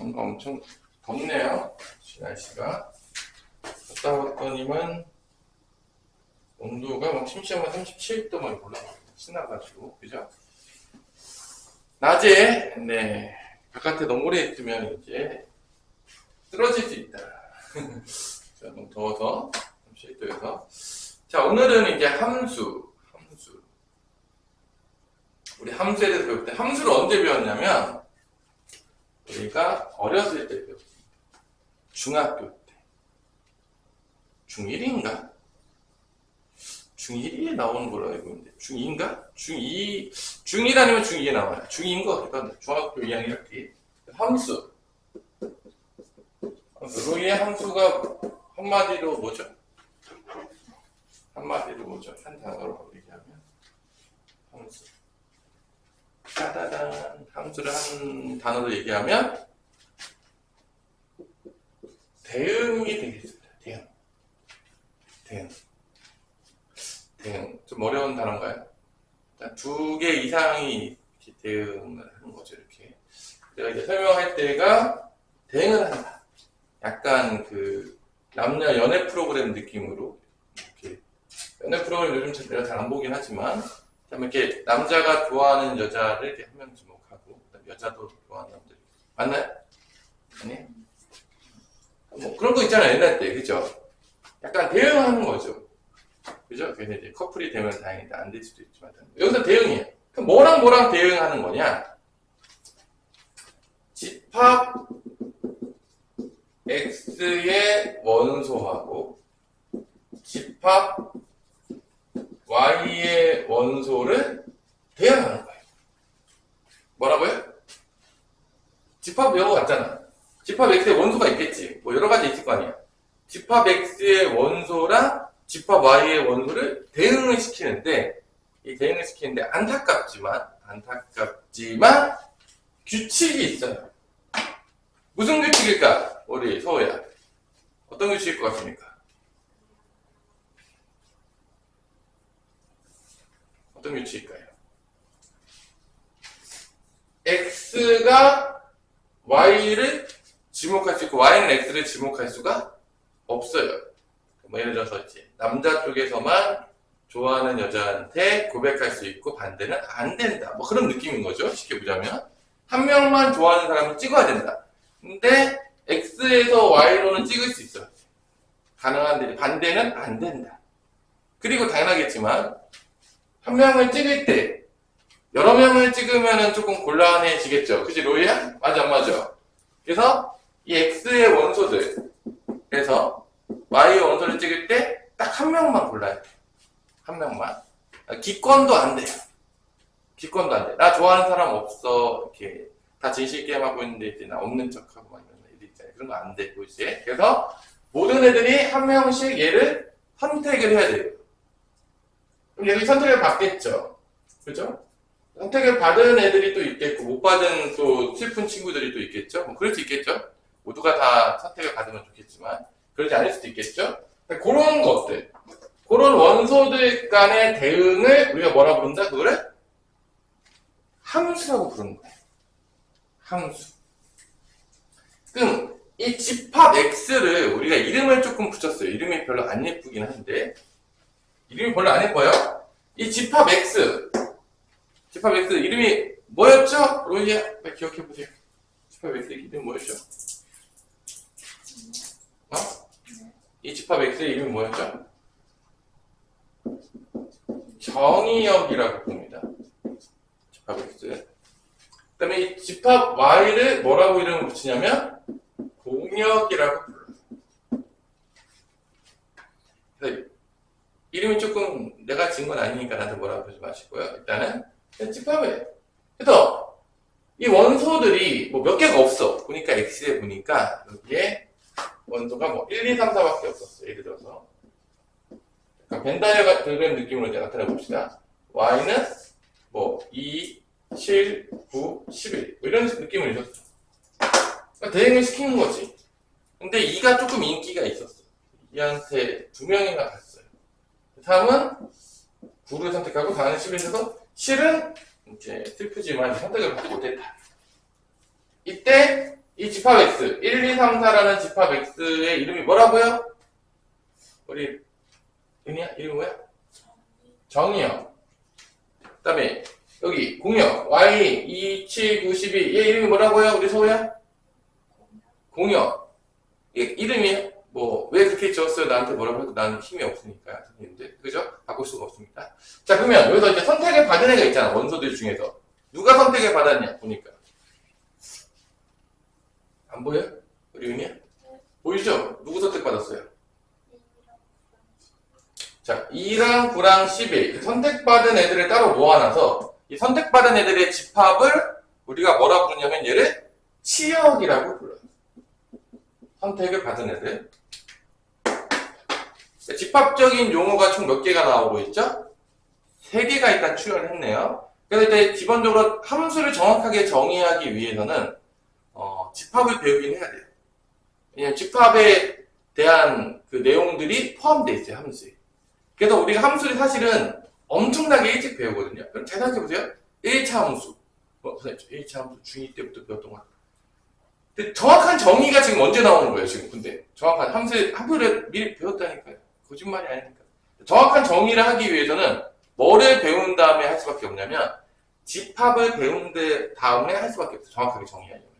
뭔가 엄청 덥네요. 날씨가. 갔다 왔더니만 온도가 막 심심하면 37도만 올라가고 신나가지고, 그죠? 낮에, 네, 바깥에 너무 오래 있으면 이제 쓰러질 수 있다. 너무 더워서 37도여서. 자, 오늘은 이제 함수. 우리 함수에 대해서 배울 때, 함수를 언제 배웠냐면, 우리가 어렸을 때 배웠어요. 중학교 때. 중1인가? 중1에 나오는 걸로 알고 있는데, 중2인가? 중2, 중1 아니면 중2에 나와요. 중2인 것 같아요. 중학교 2학년 때. 함수. 로이의 함수가 한마디로 뭐죠? 한마디로 뭐죠? 한 단어로 얘기하면. 함수. 짜다단. 함수를 한 단어로 얘기하면 대응이 되겠습니다. 대응. 좀 어려운 단어인가요? 두 개 이상이 이렇게 대응을 하는 거죠. 이렇게. 제가 이제 설명할 때가 대응을 한다. 약간 그 남녀 연애 프로그램 느낌으로 이렇게 연애 프로그램 요즘 내가 잘 안 보긴 하지만 이렇게 남자가 좋아하는 여자를 이렇게 한 명 주목하고 여자도 좋아하는 남자 맞나요? 아니? 뭐 그런 거 있잖아요. 옛날 때 그죠? 약간 대응하는 거죠. 그죠? 그래서 이제 커플이 되면 다행이다. 안 될 수도 있지만 여기서 대응이에요. 그럼 뭐랑 대응하는 거냐? 집합 X의 원소하고 집합 Y의 원소를 대응하는 거예요. 뭐라고요? 집합 외워 갔잖아. 집합 X의 원소가 있겠지. 뭐 여러 가지 있을 거 아니야. 집합 X의 원소랑 집합 Y의 원소를 대응을 시키는데, 이 대응을 시키는데 안타깝지만 규칙이 있어요. 무슨 규칙일까? 우리 서호야. 어떤 규칙일 것 같습니까? 어떤 규칙일까요? X가 Y를 지목할 수 있고 Y는 X를 지목할 수가 없어요. 뭐 예를 들어서 이제 남자 쪽에서만 좋아하는 여자한테 고백할 수 있고 반대는 안 된다. 뭐 그런 느낌인 거죠. 쉽게 보자면 한 명만 좋아하는 사람을 찍어야 된다. 근데 X에서 Y로는 찍을 수 있어요. 가능한데 반대는 안 된다. 그리고 당연하겠지만 한 명을 찍을 때 여러 명을 찍으면 조금 곤란해지겠죠. 그치 로이야? 맞아 안 맞아? 그래서 이 X의 원소들에서 Y의 원소를 찍을 때 딱 한 명만 골라야 돼. 한 명만. 기권도 안 돼요. 기권도 안 돼. 나 좋아하는 사람 없어. 이렇게 다 진실 게임 하고 있는데 이제 나 없는 척하고 막 이런 애들 있잖아요. 그런 거 안 되고 이제. 그래서 모든 애들이 한 명씩 얘를 선택을 해야 돼요. 그럼 얘들이 선택을 받겠죠. 그죠? 선택을 받은 애들이 또 있겠고 못 받은 또 슬픈 친구들이 또 있겠죠. 뭐 그럴 수 있겠죠. 모두가 다 선택을 받으면 좋겠지만 그러지 않을 수도 있겠죠. 그런 것들, 그런 원소들 간의 대응을 우리가 뭐라 부른다? 그거를 함수라고 부르는 거예요. 함수. 그럼 이 집합 X를 우리가 이름을 조금 붙였어요. 이름이 별로 안 예쁘긴 한데 이름이 별로 안 예뻐요. 이 집합 X 이름이 뭐였죠? 로이야, 기억해보세요. 집합 X 이름이 뭐였죠? 이 집합 X의 이름이 뭐였죠? 정의역이라고 봅니다. 집합 X. 그 다음에 이 집합 Y를 뭐라고 이름을 붙이냐면 공역이라고 불러요. 그래서 이름이 조금 내가 지은 건 아니니까 나한테 뭐라고 그러지 마시고요. 일단은 집합이에요. 그래서 이 원소들이 뭐 몇 개가 없어. 보니까 X에 보니까 여기에 원소가 뭐 1, 2, 3, 4밖에 없었어요. 예를 들어서 벤 다이어그램 느낌으로 이제 나타내 봅시다. Y는 뭐 2, 7, 9, 11 뭐 이런 느낌을 주셨죠. 그러니까 대응을 시키는 거지. 근데 2가 조금 인기가 있었어. 2한테 2명이나 갔어요. 다음은 9를 선택하고 다음은 11에서 실은 이제 슬프지만 선택을 받지 못했다. 이때 이 집합 X, 1, 2, 3, 4라는 집합 X의 이름이 뭐라고요? 우리 은희야? 이름이 뭐야? 정이요. 그 다음에 여기 공역 Y, 2, 7, 9, 12 얘 이름이 뭐라고요? 우리 서우야? 공역. 이름이 뭐 왜 그렇게 지었어요? 나한테 뭐라고 해도 나는 힘이 없으니까. 선생님들. 그죠? 바꿀 수가 없습니다. 자, 그러면 여기서 이제 선택을 받은 애가 있잖아. 원소들 중에서. 누가 선택을 받았냐? 보니까. 안 보여? 우리 은희야? 보이죠? 누구 선택 받았어요? 자, 2랑 9랑 11 선택받은 애들을 따로 모아놔서 이 선택받은 애들의 집합을 우리가 뭐라고 부르냐면 얘를 치역이라고 불러요. 선택을 받은 애들. 집합적인 용어가 총 몇 개가 나오고 있죠? 3개가 일단 출연을 했네요. 그래서 이제 기본적으로 함수를 정확하게 정의하기 위해서는 집합을 배우긴 해야 돼요. 왜냐면 집합에 대한 그 내용들이 포함되어 있어요, 함수에. 그래서 우리가 함수를 사실은 엄청나게 일찍 배우거든요. 그럼 잘 생각해보세요. 1차 함수. 선생님, 1차 함수 중2 때부터 배웠던 거. 근데 정확한 정의가 지금 언제 나오는 거예요, 지금? 근데 정확한 함수를 미리 배웠다니까요. 거짓말이 아니니까. 정확한 정의를 하기 위해서는 뭐를 배운 다음에 할 수밖에 없냐면 집합을 배운 다음에 할 수밖에 없어요. 정확하게 정의하려면.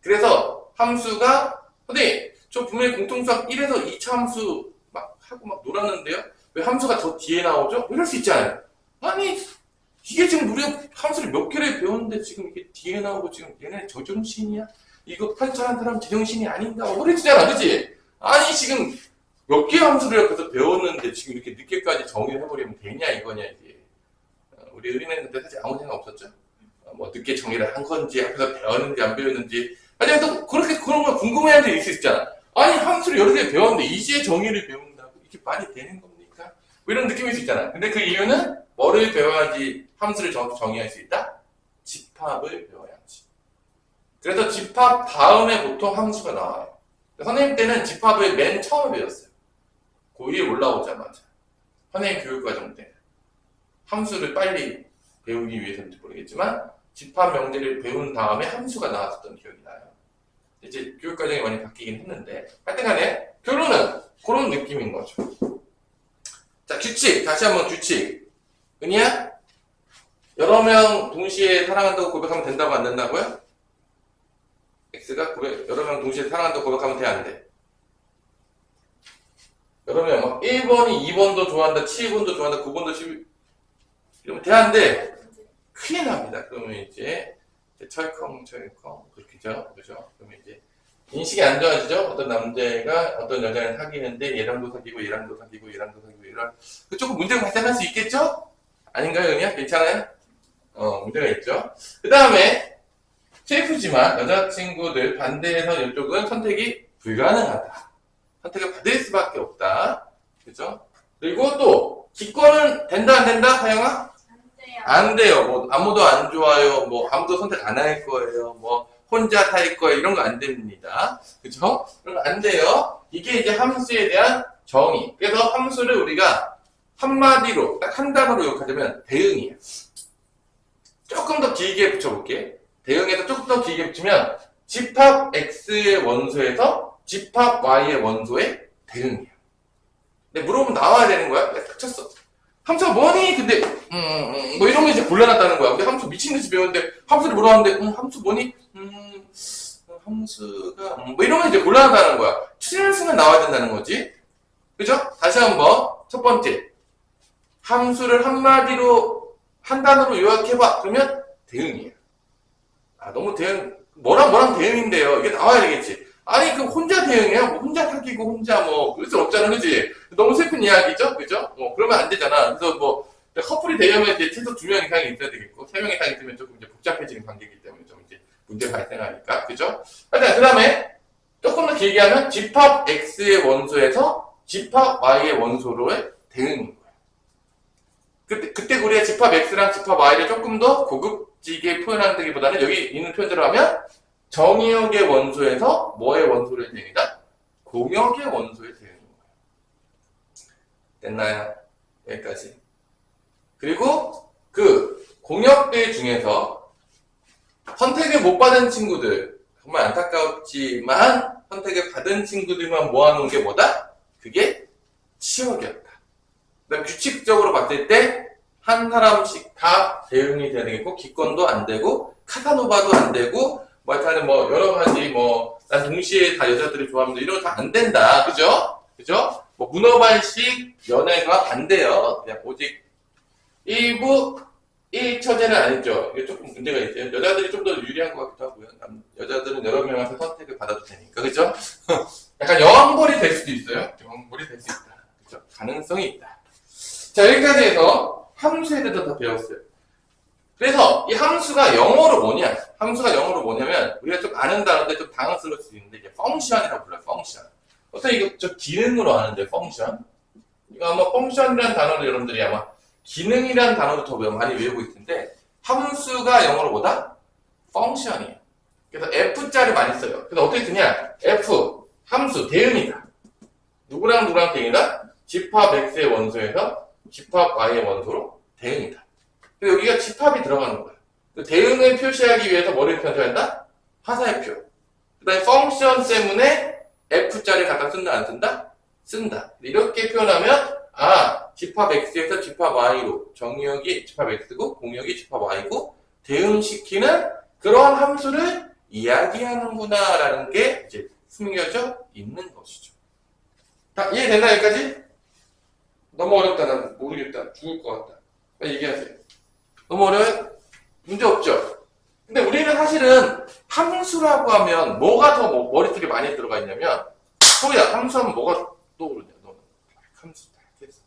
그래서 함수가 근데 저 분명히 공통수학 1에서 2차 함수 막 하고 막 놀았는데요. 왜 함수가 더 뒤에 나오죠? 이럴 수 있잖아요. 아니 이게 지금 우리가 함수를 몇 개를 배웠는데 지금 이게 뒤에 나오고 지금 얘네 저정신이야? 이거 팔자한 사람 제정신이 아닌가? 그랬잖아, 그치? 아니 지금 몇 개 함수를 옆에서 배웠는데 지금 이렇게 늦게까지 정의를 해버리면 되냐 이거냐 이게. 우리 의리는 그때 사실 아무 생각 없었죠? 뭐 늦게 정의를 한 건지 앞에서 배웠는지 안 배웠는지 아니 또 그렇게 그런 걸 궁금해하는 데 있을 수 있잖아. 아니 함수를 여러 개 배웠는데 이제 정의를 배운다고 이게 말이 되는 겁니까? 뭐 이런 느낌일 수 있잖아. 근데 그 이유는 뭐를 배워야지 함수를 정의할 수 있다? 집합을 배워야지. 그래서 집합 다음에 보통 함수가 나와요. 선생님 때는 집합을 맨 처음에 배웠어요. 고1 올라오자마자. 선생님 교육과정 때. 함수를 빨리 배우기 위해서인지 모르겠지만 집합 명제를 배운 다음에 함수가 나왔었던 기억이 나요. 이제 교육과정이 많이 바뀌긴 했는데 하여튼간에 결론은 그런 느낌인 거죠. 자, 규칙. 다시 한번 규칙. 은희야? 여러 명 동시에 사랑한다고 고백하면 된다고 안 된다고요? X가 여러 명 동시에 사랑한다고 고백하면 돼 안 돼? 여러 명 막 1번이 2번도 좋아한다, 7번도 좋아한다, 9번도 10 이러면 돼 안 돼? 큰일 납니다. 그러면 이제 철컹 그렇게죠, 그죠? 그러면 이제 인식이 안 좋아지죠. 어떤 남자가 어떤 여자를 사귀는데 얘랑도 사귀고 얘랑도 사귀고 얘랑도 사귀고 이런 조금 문제가 발생할 수 있겠죠? 아닌가요, 은희야? 괜찮아요? 문제가 있죠. 그 다음에 셰프지만 여자친구들 반대해서 이쪽은 선택이 불가능하다. 선택을 받을 수밖에 없다. 그죠? 그리고 또 기권은 된다 안 된다? 하영아? 안 돼요. 뭐 아무도 안 좋아요. 뭐 아무도 선택 안 할 거예요. 뭐 혼자 살 거예요. 이런 거 안 됩니다. 그죠? 그런 거 안 돼요. 이게 이제 함수에 대한 정의. 그래서 함수를 우리가 한마디로 딱 한 단어로 욕하자면 대응이에요. 조금 더 길게 붙여볼게. 대응에서 조금 더 길게 붙이면 집합 X의 원소에서 집합 Y의 원소의 대응이에요. 근데 물어보면 나와야 되는 거야? 딱 쳤어. 함수가 뭐니? 근데 뭐 이런 거 이제 곤란하다는 거야. 근데 함수 미친듯이 배웠는데 함수를 물어봤는데 함수 뭐니? 함수가 뭐 이러면 이제 곤란하다는 거야. 추진수는 나와야 된다는 거지. 그죠? 다시 한번 첫 번째 함수를 한마디로 한 단어로 요약해봐. 그러면 대응이에요. 아 너무 뭐랑 대응인데요. 이게 나와야 되겠지. 아니 그 혼자 대응해요. 뭐 혼자 사귀고 혼자 뭐 그럴 수 없잖아, 그지? 너무 슬픈 이야기죠, 그죠? 그러면 안 되잖아. 그래서 뭐 커플이 되려면 이제 최소 2명 이상이 있어야 되겠고 3명 이상 있으면 조금 이제 복잡해지는 관계이기 때문에 좀 이제 문제가 발생하니까, 그죠? 하여튼 그 다음에 조금 더 길게 하면 집합 X의 원소에서 집합 Y의 원소로의 대응인 거예요. 그때 우리가 집합 X랑 집합 Y를 조금 더 고급지게 표현한다기보다는 여기 있는 표현대로 하면 정의역의 원소에서 뭐의 원소로의 대응이다? 공역의 원소의 대응인 거예요. 됐나요? 여기까지. 그리고 그 공역들 중에서 선택을 못 받은 친구들 정말 안타깝지만 선택을 받은 친구들만 모아놓은 게 뭐다? 그게 치역이었다. 그다음 규칙적으로 봤을 때 한 사람씩 다 대응이 되고 기권도 안 되고 카사노바도 안 되고 뭐 하여튼 뭐 여러 가지 뭐 난 동시에 다 여자들이 좋아합니다 이런 거 다 안 된다. 그죠? 뭐 문어발식 연애가 안 돼요. 그냥 오직 일부 1처제는 아니죠. 이게 조금 문제가 있어요. 여자들이 좀 더 유리한 것 같기도 하고요. 여자들은 여러 명한테 선택을 받아도 되니까. 그죠? 약간 여왕벌이 될 수도 있어요. 여왕벌이 될 수 있다. 그죠? 가능성이 있다. 자, 여기까지 해서 함수에 대해서 다 배웠어요. 그래서 이 함수가 영어로 뭐냐면 우리가 좀 아는 단어인데 좀 당황스러울 수 있는데 이게 펑션이라고 불러요. 펑션. 어떻게 이거 저 기능으로 아는데 펑션? 이거 아마 펑션이라는 단어를 여러분들이 아마 기능이라는 단어를 더 많이 외우고 있을 텐데 함수가 영어로 뭐다? 펑션이에요. 그래서 F자를 많이 써요. 그래서 어떻게 쓰냐? F, 함수, 대응이다. 누구랑 대응이다? 집합 X의 원소에서 집합 Y의 원소로 대응이다. 그래서 여기가 집합이 들어가는 거야. 대응을 표시하기 위해서 뭐를 표현한다? 화살표. 그 다음에 펑션 때문에 F자를 갖다 쓴다, 안 쓴다? 쓴다. 이렇게 표현하면 집합 X에서 집합 Y로 정의역이 집합 X고 공역이 집합 Y고 대응시키는 그러한 함수를 이야기하는구나 라는 게 이제 숨겨져 있는 것이죠. 다 이해됐나 여기까지? 너무 어렵다. 난 모르겠다. 죽을 것 같다. 빨리 얘기하세요. 너무 어려워요? 문제 없죠? 근데 우리는 사실은 함수라고 하면 뭐가 더 머릿속에 많이 들어가 있냐면 소야 함수하면 뭐가 떠오르냐 너는 함수 다 했어.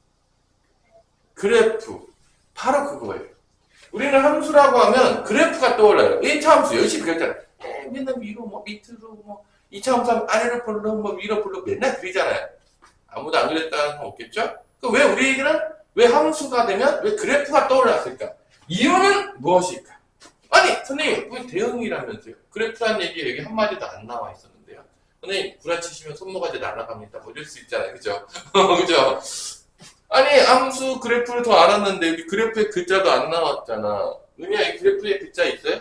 그래프 바로 그거예요. 우리는 함수라고 하면 그래프가 떠올라요. 1차 함수 열심히 그렸잖아. 맨날 위로 뭐 밑으로 뭐 2차 함수 하면 아래로 볼로 뭐 위로 볼로 맨날 그리잖아요. 아무도 안 그랬다는 사람 없겠죠? 왜 우리에게는 왜 함수가 되면 왜 그래프가 떠올랐을까? 이유는 무엇일까? 아니 선생님 왜 대응이라면서요? 그래프라는 얘기 여기 한마디도 안 나와 있었는데요. 선생님 구라치시면 손모가지 날아갑니다. 뭐 이럴 수 있잖아요. 그죠? 그죠? 아니 함수 그래프를 더 알았는데 여기 그래프에 글자도 안 나왔잖아. 은희야 이 그래프에 글자 있어요?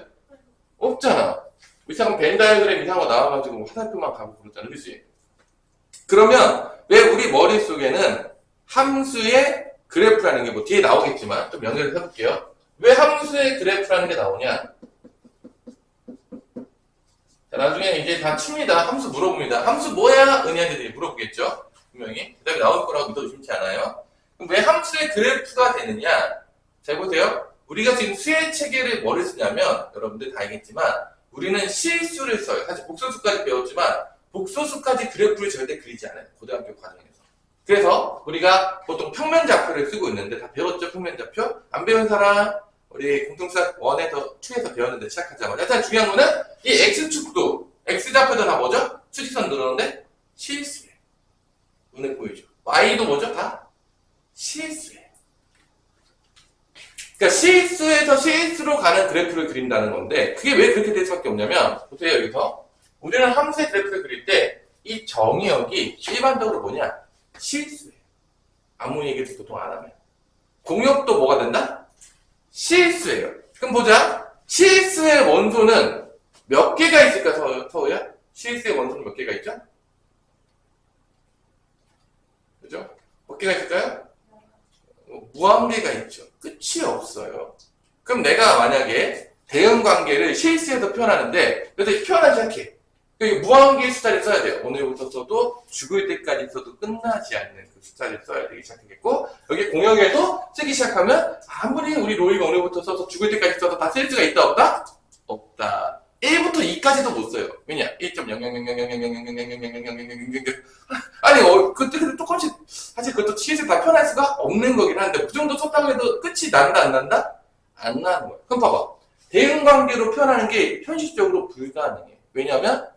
없잖아. 이상한 벤 다이어그램 이상한 거 나와가지고 화살표만 가고 그러잖아. 그치? 그러면 왜 우리 머릿속에는 함수의 그래프라는 게 뭐 뒤에 나오겠지만 좀 연결을 해볼게요. 왜 함수의 그래프라는 게 나오냐? 자, 나중에 이제 다 칩니다. 함수 물어봅니다. 함수 뭐야? 은희한테 물어보겠죠? 분명히. 대답이 나올 거라고 믿어 의심치 않아요. 그럼 왜 함수의 그래프가 되느냐? 잘 보세요. 우리가 지금 수의 체계를 뭐를 쓰냐면 여러분들 다 알겠지만 우리는 실수를 써요. 사실 복소수까지 배웠지만 복소수까지 그래프를 절대 그리지 않아요. 고등학교 과정에서. 그래서 우리가 보통 평면좌표를 쓰고 있는데 다 배웠죠? 평면좌표? 안 배운 사람 우리 공통수학 1에서 2에서 배웠는데 시작하자마자 일단 중요한 거는 이 X축도 X좌표도 다 뭐죠? 수직선 늘었는데 실수예요. 눈에 보이죠? Y도 뭐죠? 다 실수예요. 그러니까 실수에서 실수로 가는 그래프를 그린다는 건데 그게 왜 그렇게 될 수밖에 없냐면 보세요 여기서 우리는 함수의 그래프를 그릴 때 이 정의역이 일반적으로 뭐냐? 실수예요. 아무 얘기도 보통 안 하면. 공역도 뭐가 된다? 실수예요. 그럼 보자. 실수의 원소는 몇 개가 있을까, 서우야? 실수의 원소는 몇 개가 있죠? 그죠? 몇 개가 있을까요? 무한개가 있죠. 끝이 없어요. 그럼 내가 만약에 대응 관계를 실수해서 표현하는데, 그래서 표현하지 않게. 무한개의 숫자를 써야 돼요. 오늘부터 써도 죽을 때까지 써도 끝나지 않는 그 숫자를 써야 되기 시작하겠고, 여기 공역에도 쓰기 시작하면, 아무리 우리 로이가 오늘부터 써서 죽을 때까지 써도 다 쓸 수가 있다, 없다? 없다. 1부터 2까지도 못 써요. 왜냐? 1.000000000000000000000 아니, 그때 조금씩, 사실 그것도 실수 다 표현할 수가 없는 거긴 한데, 그 정도 썼다고 해도 끝이 난다, 안 난다? 안 나는 거야. 그럼 봐봐. 대응 관계로 표현하는 게 현실적으로 불가능해. 왜냐면,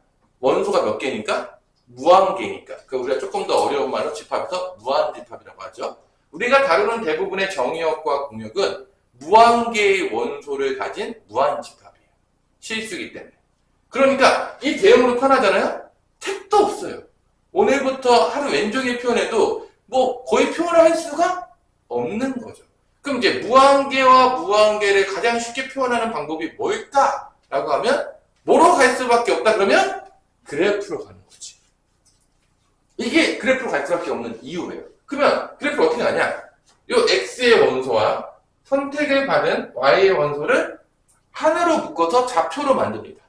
원소가 몇 개니까? 무한개니까. 우리가 조금 더 어려운 말로 집합에서 무한집합이라고 하죠. 우리가 다루는 대부분의 정의역과 공역은 무한개의 원소를 가진 무한집합이에요. 실수이기 때문에. 그러니까 이 대응으로 표현하잖아요? 택도 없어요. 오늘부터 하루 왼종일 표현해도 뭐 거의 표현을 할 수가 없는 거죠. 그럼 이제 무한개와 무한개를 가장 쉽게 표현하는 방법이 뭘까? 라고 하면 뭐로 갈 수밖에 없다 그러면 그래프로 가는 거지. 이게 그래프로 갈 수밖에 없는 이유예요. 그러면 그래프를 어떻게 가냐? 요 x의 원소와 선택을 받은 y의 원소를 하나로 묶어서 좌표로 만듭니다.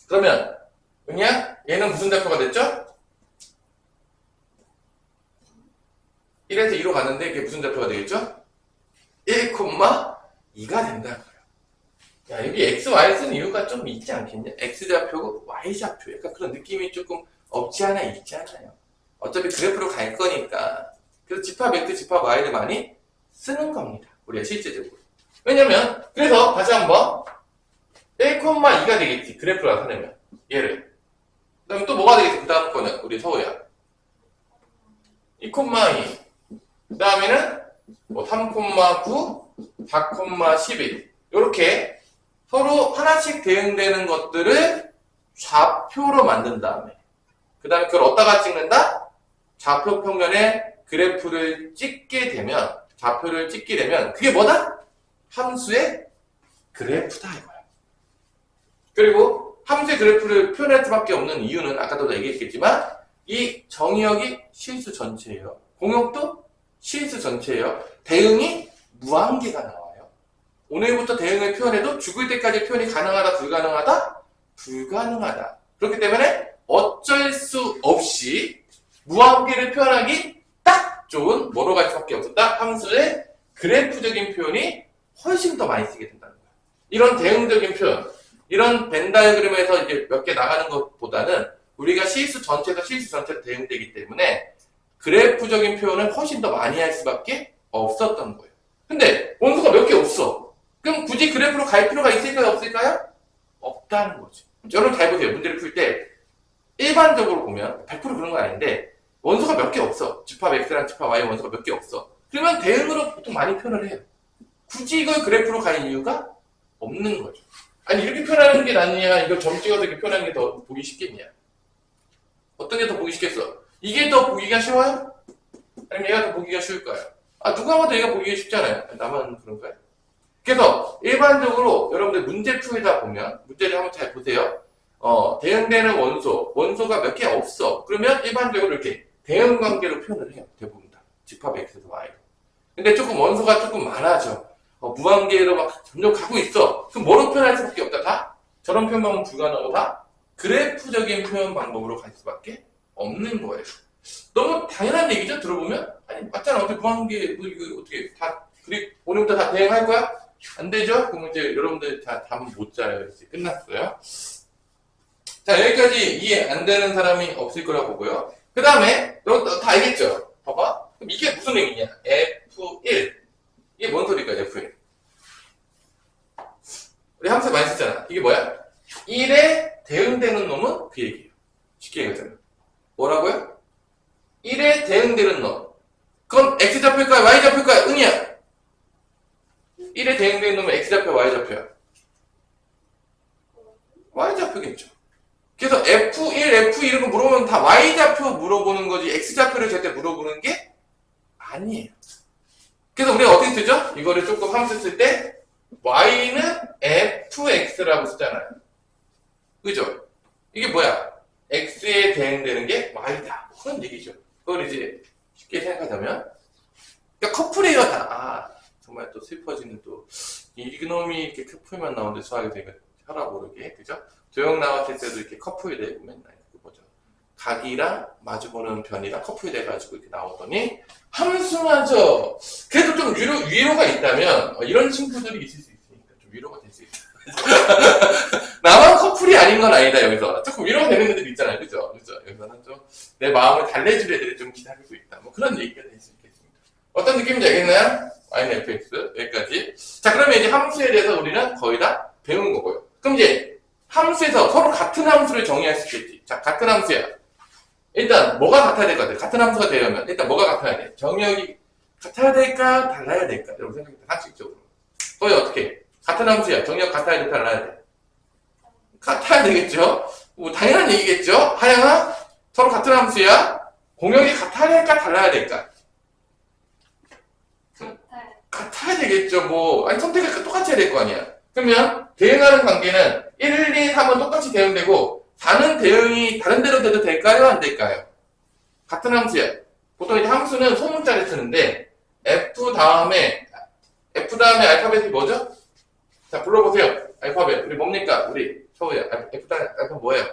그러면 그냥 얘는 무슨 좌표가 됐죠? 1에서 2로 갔는데 이게 무슨 좌표가 되겠죠? 1,2가 된다고요. 야, 여기 x, y 쓴 이유가 좀 있지 않겠냐? x좌표고 y좌표. 약간 그런 느낌이 조금 없지 않아 있지 않아요. 어차피 그래프로 갈 거니까. 그래서 집합 x, 집합 y를 많이 쓰는 겁니다. 우리가 실제적으로. 왜냐면, 그래서 다시 한번 1,2가 되겠지. 그래프로 나타내면. 얘를. 그 다음에 또 뭐가 되겠지? 그 다음 거는 우리 서우야. 2,2. 그 다음에는 뭐 3,9, 4,11. 요렇게 서로 하나씩 대응되는 것들을 좌표로 만든 다음에 그 다음에 그걸 어디다가 찍는다? 좌표 평면에 그래프를 찍게 되면 좌표를 찍게 되면 그게 뭐다? 함수의 그래프다 이거야. 그리고 함수의 그래프를 표현할 수밖에 없는 이유는 아까도 얘기했겠지만 이 정의역이 실수 전체예요. 공역도 실수 전체예요. 대응이 무한계가 나와요. 오늘부터 대응을 표현해도 죽을 때까지 표현이 가능하다, 불가능하다? 불가능하다. 그렇기 때문에 어쩔 수 없이 무한계를 표현하기 딱 좋은 뭐로 갈 수밖에 없었다? 함수의 그래프적인 표현이 훨씬 더 많이 쓰게 된다는 거예요. 이런 대응적인 표현, 이런 벤 다이어그램에서 이제 몇 개 나가는 것보다는 우리가 실수 전체에서 실수 전체로 대응되기 때문에 그래프적인 표현을 훨씬 더 많이 할 수밖에 없었던 거예요. 근데 원소가 몇 개 없어. 그럼 굳이 그래프로 갈 필요가 있을까요? 없을까요? 없다는 거죠. 여러분 잘 보세요. 문제를 풀 때 일반적으로 보면 100% 그런 건 아닌데 원소가 몇 개 없어. 집합 X랑 집합 Y 원소가 몇 개 없어. 그러면 대응으로 보통 많이 표현을 해요. 굳이 이걸 그래프로 갈 이유가 없는 거죠. 아니 이렇게 표현하는 게 낫냐 이걸 점 찍어서 이렇게 표현하는 게 더 보기 쉽겠냐. 어떤 게 더 보기 쉽겠어? 이게 더 보기가 쉬워요? 아니면 얘가 더 보기가 쉬울까요? 아 누가 봐도 얘가 보기가 쉽잖아요. 나만 그런가요? 그래서 일반적으로 여러분들 문제 풀다 보면 문제를 한번 잘 보세요. 대응되는 원소가 몇 개 없어. 그러면 일반적으로 이렇게 대응 관계로 표현을 해요. 대부분 다. 집합 X에서 Y로. 근데 조금 원소가 조금 많아져. 무한계로 막 점점 가고 있어. 그럼 뭐로 표현할 수밖에 없다? 다? 저런 표현 방법은 불가능하고 다 그래프적인 표현 방법으로 갈 수밖에 없는 거예요. 너무 당연한 얘기죠? 들어보면? 아니 맞잖아. 어떻게 무한계 뭐 이거 어떻게 다 오늘부터 다 대응할 거야? 안 되죠? 그럼 이제 여러분들 다 잠 못 자요. 이제 끝났어요. 자, 여기까지 이해 안 되는 사람이 없을 거라고 보고요. 그 다음에, 너 다 알겠죠? 봐봐. 그럼 이게 무슨 의미냐? F1. 이게 뭔 소리일까, F1? 우리 함수 많이 쓰잖아. 이게 뭐야? 1에 대응되는 놈은 그 얘기예요. 쉽게 얘기하자면. 뭐라고요? 1에 대응되는 놈. 그건 X좌표일까요? Y좌표일까요? 응이야. 1에 대응되는 놈은 X좌표, Y좌표야. Y좌표겠죠. 그래서 F1, F2 이런 거 물어보면 다 Y좌표 물어보는 거지 X좌표를 절대 물어보는 게 아니에요. 그래서 우리가 어떻게 쓰죠? 이거를 조금 함수 쓸 때 Y는 Fx라고 쓰잖아요. 그죠? 이게 뭐야? X에 대응되는 게 Y다. 그런 얘기죠. 그걸 이제 쉽게 생각하자면 그러니까 커플이에요 다. 아, 정말 또 슬퍼지는 또 이그놈이 이렇게 커플만 나오는데 수학에서 이거 혈압 오르게 그죠? 조형 나왔을 때도 이렇게 커플이 되고 맨날 그 뭐죠? 각이랑 마주보는 변이랑 커플이 돼가지고 이렇게 나오더니 함수마저 그래도 좀 위로가 있다면 이런 친구들이 있을 수 있으니까 좀 위로가 될 수 있어요. 나만 커플이 아닌 건 아니다 여기서 조금 위로가 되는 애들이 있잖아요, 그죠? 그죠? 여기서는 좀 내 마음을 달래줄 애들이 좀 기다리고 있다. 뭐 그런 얘기가 될 수 있겠습니다. 어떤 느낌인지 알겠나요? YNFX 여기까지. 자, 그러면 이제 함수에 대해서 우리는 거의 다 배운 거고요. 그럼 이제 함수에서 서로 같은 함수를 정의할 수 있겠지. 자, 같은 함수야. 일단 뭐가 같아야 될 것 같아요? 같은 함수가 되려면 일단 뭐가 같아야 돼? 정의역이 같아야 될까? 달라야 될까? 여러분 생각해보세요. 상식적으로. 거의 어떻게? 같은 함수야. 정의역 같아야 돼? 달라야 돼? 같아야 되겠죠? 뭐 당연한 얘기겠죠? 하영아? 서로 같은 함수야. 공역이 같아야 될까? 달라야 될까? 같아야 되겠죠. 뭐 아니 선택을 똑같이 해야 될 거 아니야. 그러면 대응하는 관계는 1, 2, 3은 똑같이 대응되고 4는 대응이 다른 데로 돼도 될까요? 안 될까요? 같은 함수야. 보통 이제 함수는 소문자를 쓰는데 F 다음에 알파벳이 뭐죠? 자, 불러보세요. 알파벳. 우리 뭡니까? 우리 서우야. F 다음에 알파벳 뭐예요?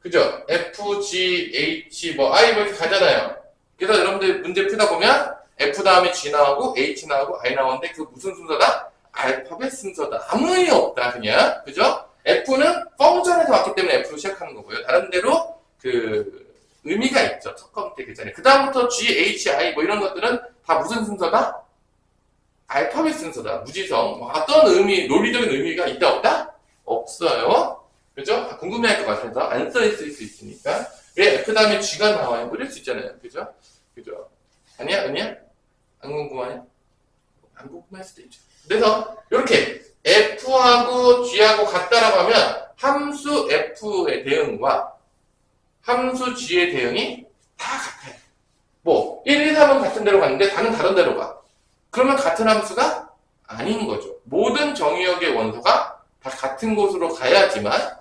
그죠? F, G, H, I 뭐 이렇게 가잖아요. 그래서 여러분들 문제 풀다 보면 F 다음에 G 나오고 H 나오고 I 나오는데 그 무슨 순서다? 알파벳 순서다. 아무 의미 없다 그냥. 그죠? F는 펑션에서 왔기 때문에 F로 시작하는 거고요. 다른 데로 의미가 있죠. 첫 번째 그 전에. 그 다음부터 G, H, I 뭐 이런 것들은 다 무슨 순서다? 알파벳 순서다. 무지성. 뭐 어떤 논리적인 의미가 있다 없다? 없어요. 그죠? 궁금해할 것 같아서 안 써있을 수 있으니까. 왜 F 다음에 G가 나와요? 이럴 수 있잖아요. 그죠? 그죠? 아니야? 안 궁금하냐? 안 궁금할 수도 있죠. 그래서 이렇게 F하고 G하고 같다라고 하면 함수 F의 대응과 함수 G의 대응이 다 같아요. 뭐 1, 2, 3은 같은 데로 갔는데 4는 다른 데로 가. 그러면 같은 함수가 아닌 거죠. 모든 정의역의 원소가 다 같은 곳으로 가야지만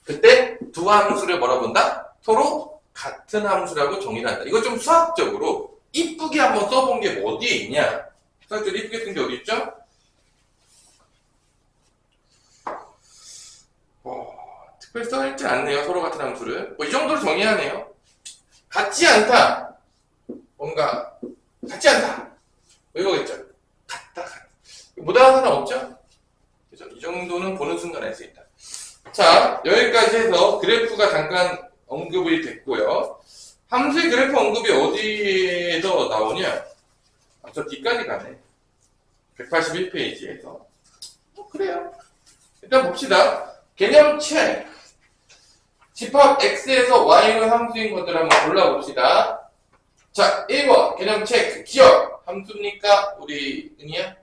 그때 두 함수를 뭐라 본다? 서로 같은 함수라고 정의를 한다. 이거 좀 수학적으로 이쁘게 한번 써본 게 뭐 어디에 있냐? 수학적으로 이쁘게 쓴 게 어디 있죠? 특별히 써있지 않네요. 서로 같은 함수를. 뭐 이 정도로 정의하네요. 같지 않다. 뭔가 같지 않다. 이거겠죠. 같다. 못하는 사람 없죠? 그죠? 이 정도는 보는 순간 알 수 있다. 자, 여기까지 해서 그래프가 잠깐 언급이 됐고요. 함수의 그래프 언급이 어디에서 나오냐? 저 뒤까지 가네. 181페이지에서. 그래요. 일단 봅시다. 개념 체크. 집합 X에서 Y는 함수인 것들을 한번 골라봅시다. 자, 1번 개념 체크. 기억. 함수입니까? 우리 은이야?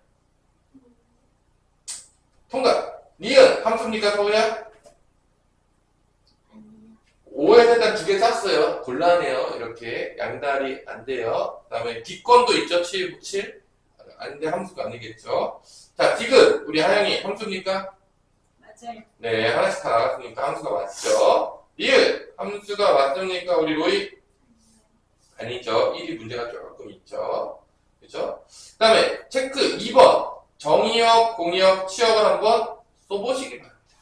통과. 니은 함수입니까? 서우야? 5에서 일단 두 개 쌌어요. 곤란해요. 이렇게 양다리 안 돼요. 그 다음에 기권도 있죠. 7, 7. 아닌데 함수가 아니겠죠. 자, 디귿. 우리 하영이 함수입니까? 맞아요. 네, 하나씩 다 나갔으니까 함수가 맞죠. 리을 함수가 맞습니까? 우리 로이? 아니죠. 1이 문제가 조금 있죠. 그죠? 그 다음에 체크 2번. 정의역, 공역, 치역을 한번 써보시기 바랍니다.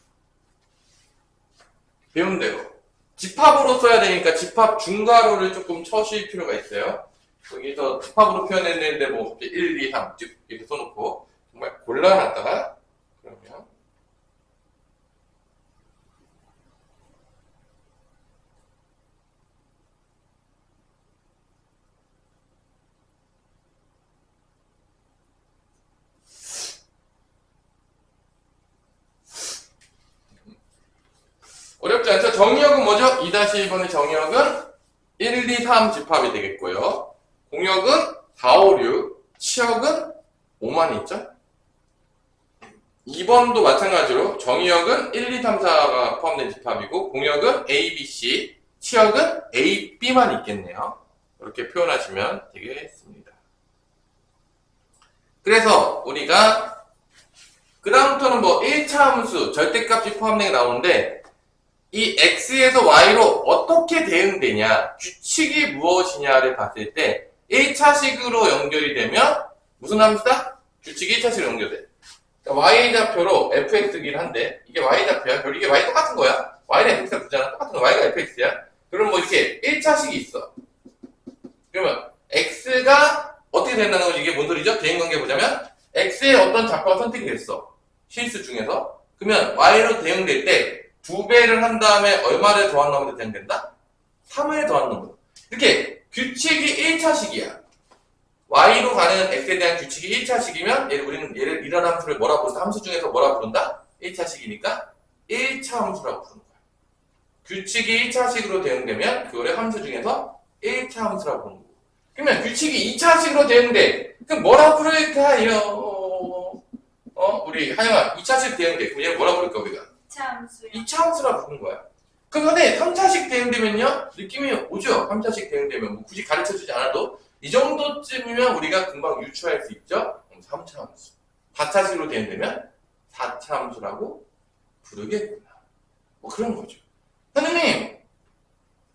배운 대로. 집합으로 써야 되니까 집합 중괄호를 조금 쳐실 필요가 있어요. 여기서 집합으로 표현했는데 뭐 1, 2, 3 이렇게 써놓고 정말 곤란하다. 그러면 어렵지 않죠? 정의역은 뭐죠? 2-1번의 정의역은 1, 2, 3 집합이 되겠고요. 공역은 4, 5, 6, 치역은 5만 있죠? 2번도 마찬가지로 정의역은 1, 2, 3, 4가 포함된 집합이고 공역은 A, B, C, 치역은 A, B만 있겠네요. 이렇게 표현하시면 되겠습니다. 그래서 우리가 그 다음부터는 뭐 1차 함수, 절대값이 포함된 게 나오는데 이 X에서 Y로 어떻게 대응되냐, 규칙이 무엇이냐를 봤을 때 1차식으로 연결이 되면 무슨 함수다? 규칙이 1차식으로 연결돼. 그러니까 Y좌표로 fx이긴 한데 이게 Y좌표야. 결국 이게 Y 똑같은 거야. Y는 fx가 되잖아. 똑같은 거. Y가 fx야. 그럼 뭐 이렇게 1차식이 있어. 그러면 X가 어떻게 된다는 거지? 이게 뭔 소리죠? 대응관계 보자면 X의 어떤 좌표가 선택이 됐어. 실수 중에서. 그러면 Y로 대응될 때 2배를 한 다음에 얼마를 더한 놈으로 대응된다? 3을 더한 놈으로. 이렇게 규칙이 1차식이야. Y로 가는 X에 대한 규칙이 1차식이면 우리는 얘를 이런 함수를 뭐라 부른다? 함수 중에서 뭐라 부른다? 1차식이니까 1차 함수라고 부르는 거야. 규칙이 1차식으로 대응되면 그거를 함수 중에서 1차 함수라고 부르는 거고. 그러면 규칙이 2차식으로 대응돼. 그럼 뭐라 부를까요? 우리 하영아 2차식 대응돼. 그럼 얘를 뭐라 부를까 우리가? 2차 함수요. 2차 함수라고 부르는 거야. 그런데 3차식 대응되면요? 느낌이 오죠? 3차식 대응되면 뭐 굳이 가르쳐주지 않아도 이 정도쯤이면 우리가 금방 유추할 수 있죠? 3차 함수. 4차식으로 대응되면 4차 함수라고 부르겠구나. 뭐 그런 거죠. 선생님,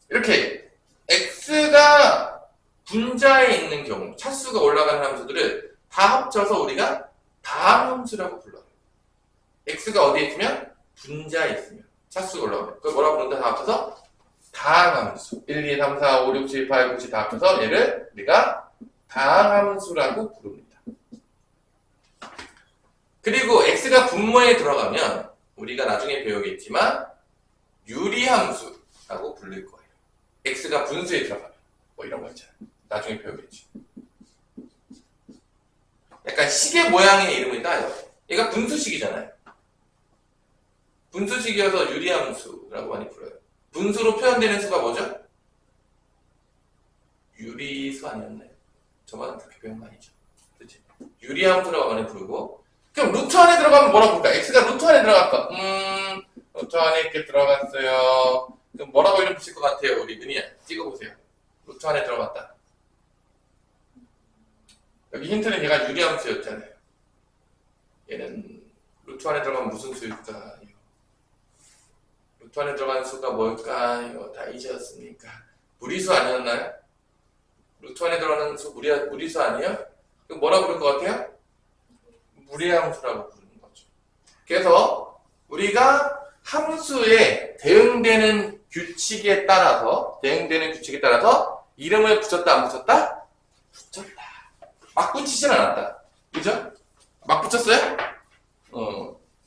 이렇게 x가 분자에 있는 경우, 차수가 올라가는 함수들을 다 합쳐서 우리가 다항함수라고 불러요. x가 어디에 있으면? 분자에 있으면. 차수가 올라가면. 그걸 뭐라고 부른다? 다 합쳐서 다항함수. 1, 2, 3, 4, 5, 6, 7, 8, 9, 10 다 합쳐서 얘를 우리가 다항함수라고 부릅니다. 그리고 x가 분모에 들어가면 우리가 나중에 배우겠지만 유리함수라고 부를 거예요. x가 분수에 들어가면 뭐 이런 거 있잖아요. 나중에 배우겠죠. 약간 시계 모양의 이름을 따요. 얘가 분수식이잖아요. 분수식이어서 유리함수라고 많이 불러요. 분수로 표현되는 수가 뭐죠? 유리수 아니었나요? 저만 그렇게 배운 거 아니죠? 그치? 유리함수라고 많이 부르고, 그럼 루트 안에 들어가면 뭐라고 볼까? x가 루트 안에 들어갔어. 루트 안에 이렇게 들어갔어요. 그럼 뭐라고 이름 붙일 것 같아요? 우리 은희야, 찍어보세요. 루트 안에 들어갔다. 여기 힌트는 얘가 유리함수였잖아요. 얘는 루트 안에 들어가면 무슨 수일까요? 루트 안에 들어가는 수가 뭘까요? 다 잊으셨습니까? 무리수 아니었나요? 루트 안에 들어가는 수 무리수 아니에요? 그럼 뭐라고 부를 것 같아요? 무리함수라고 부르는 거죠. 그래서 우리가 함수에 대응되는 규칙에 따라서 이름을 붙였다 안 붙였다? 붙였다. 막 붙이진 않았다. 그죠? 막 붙였어요?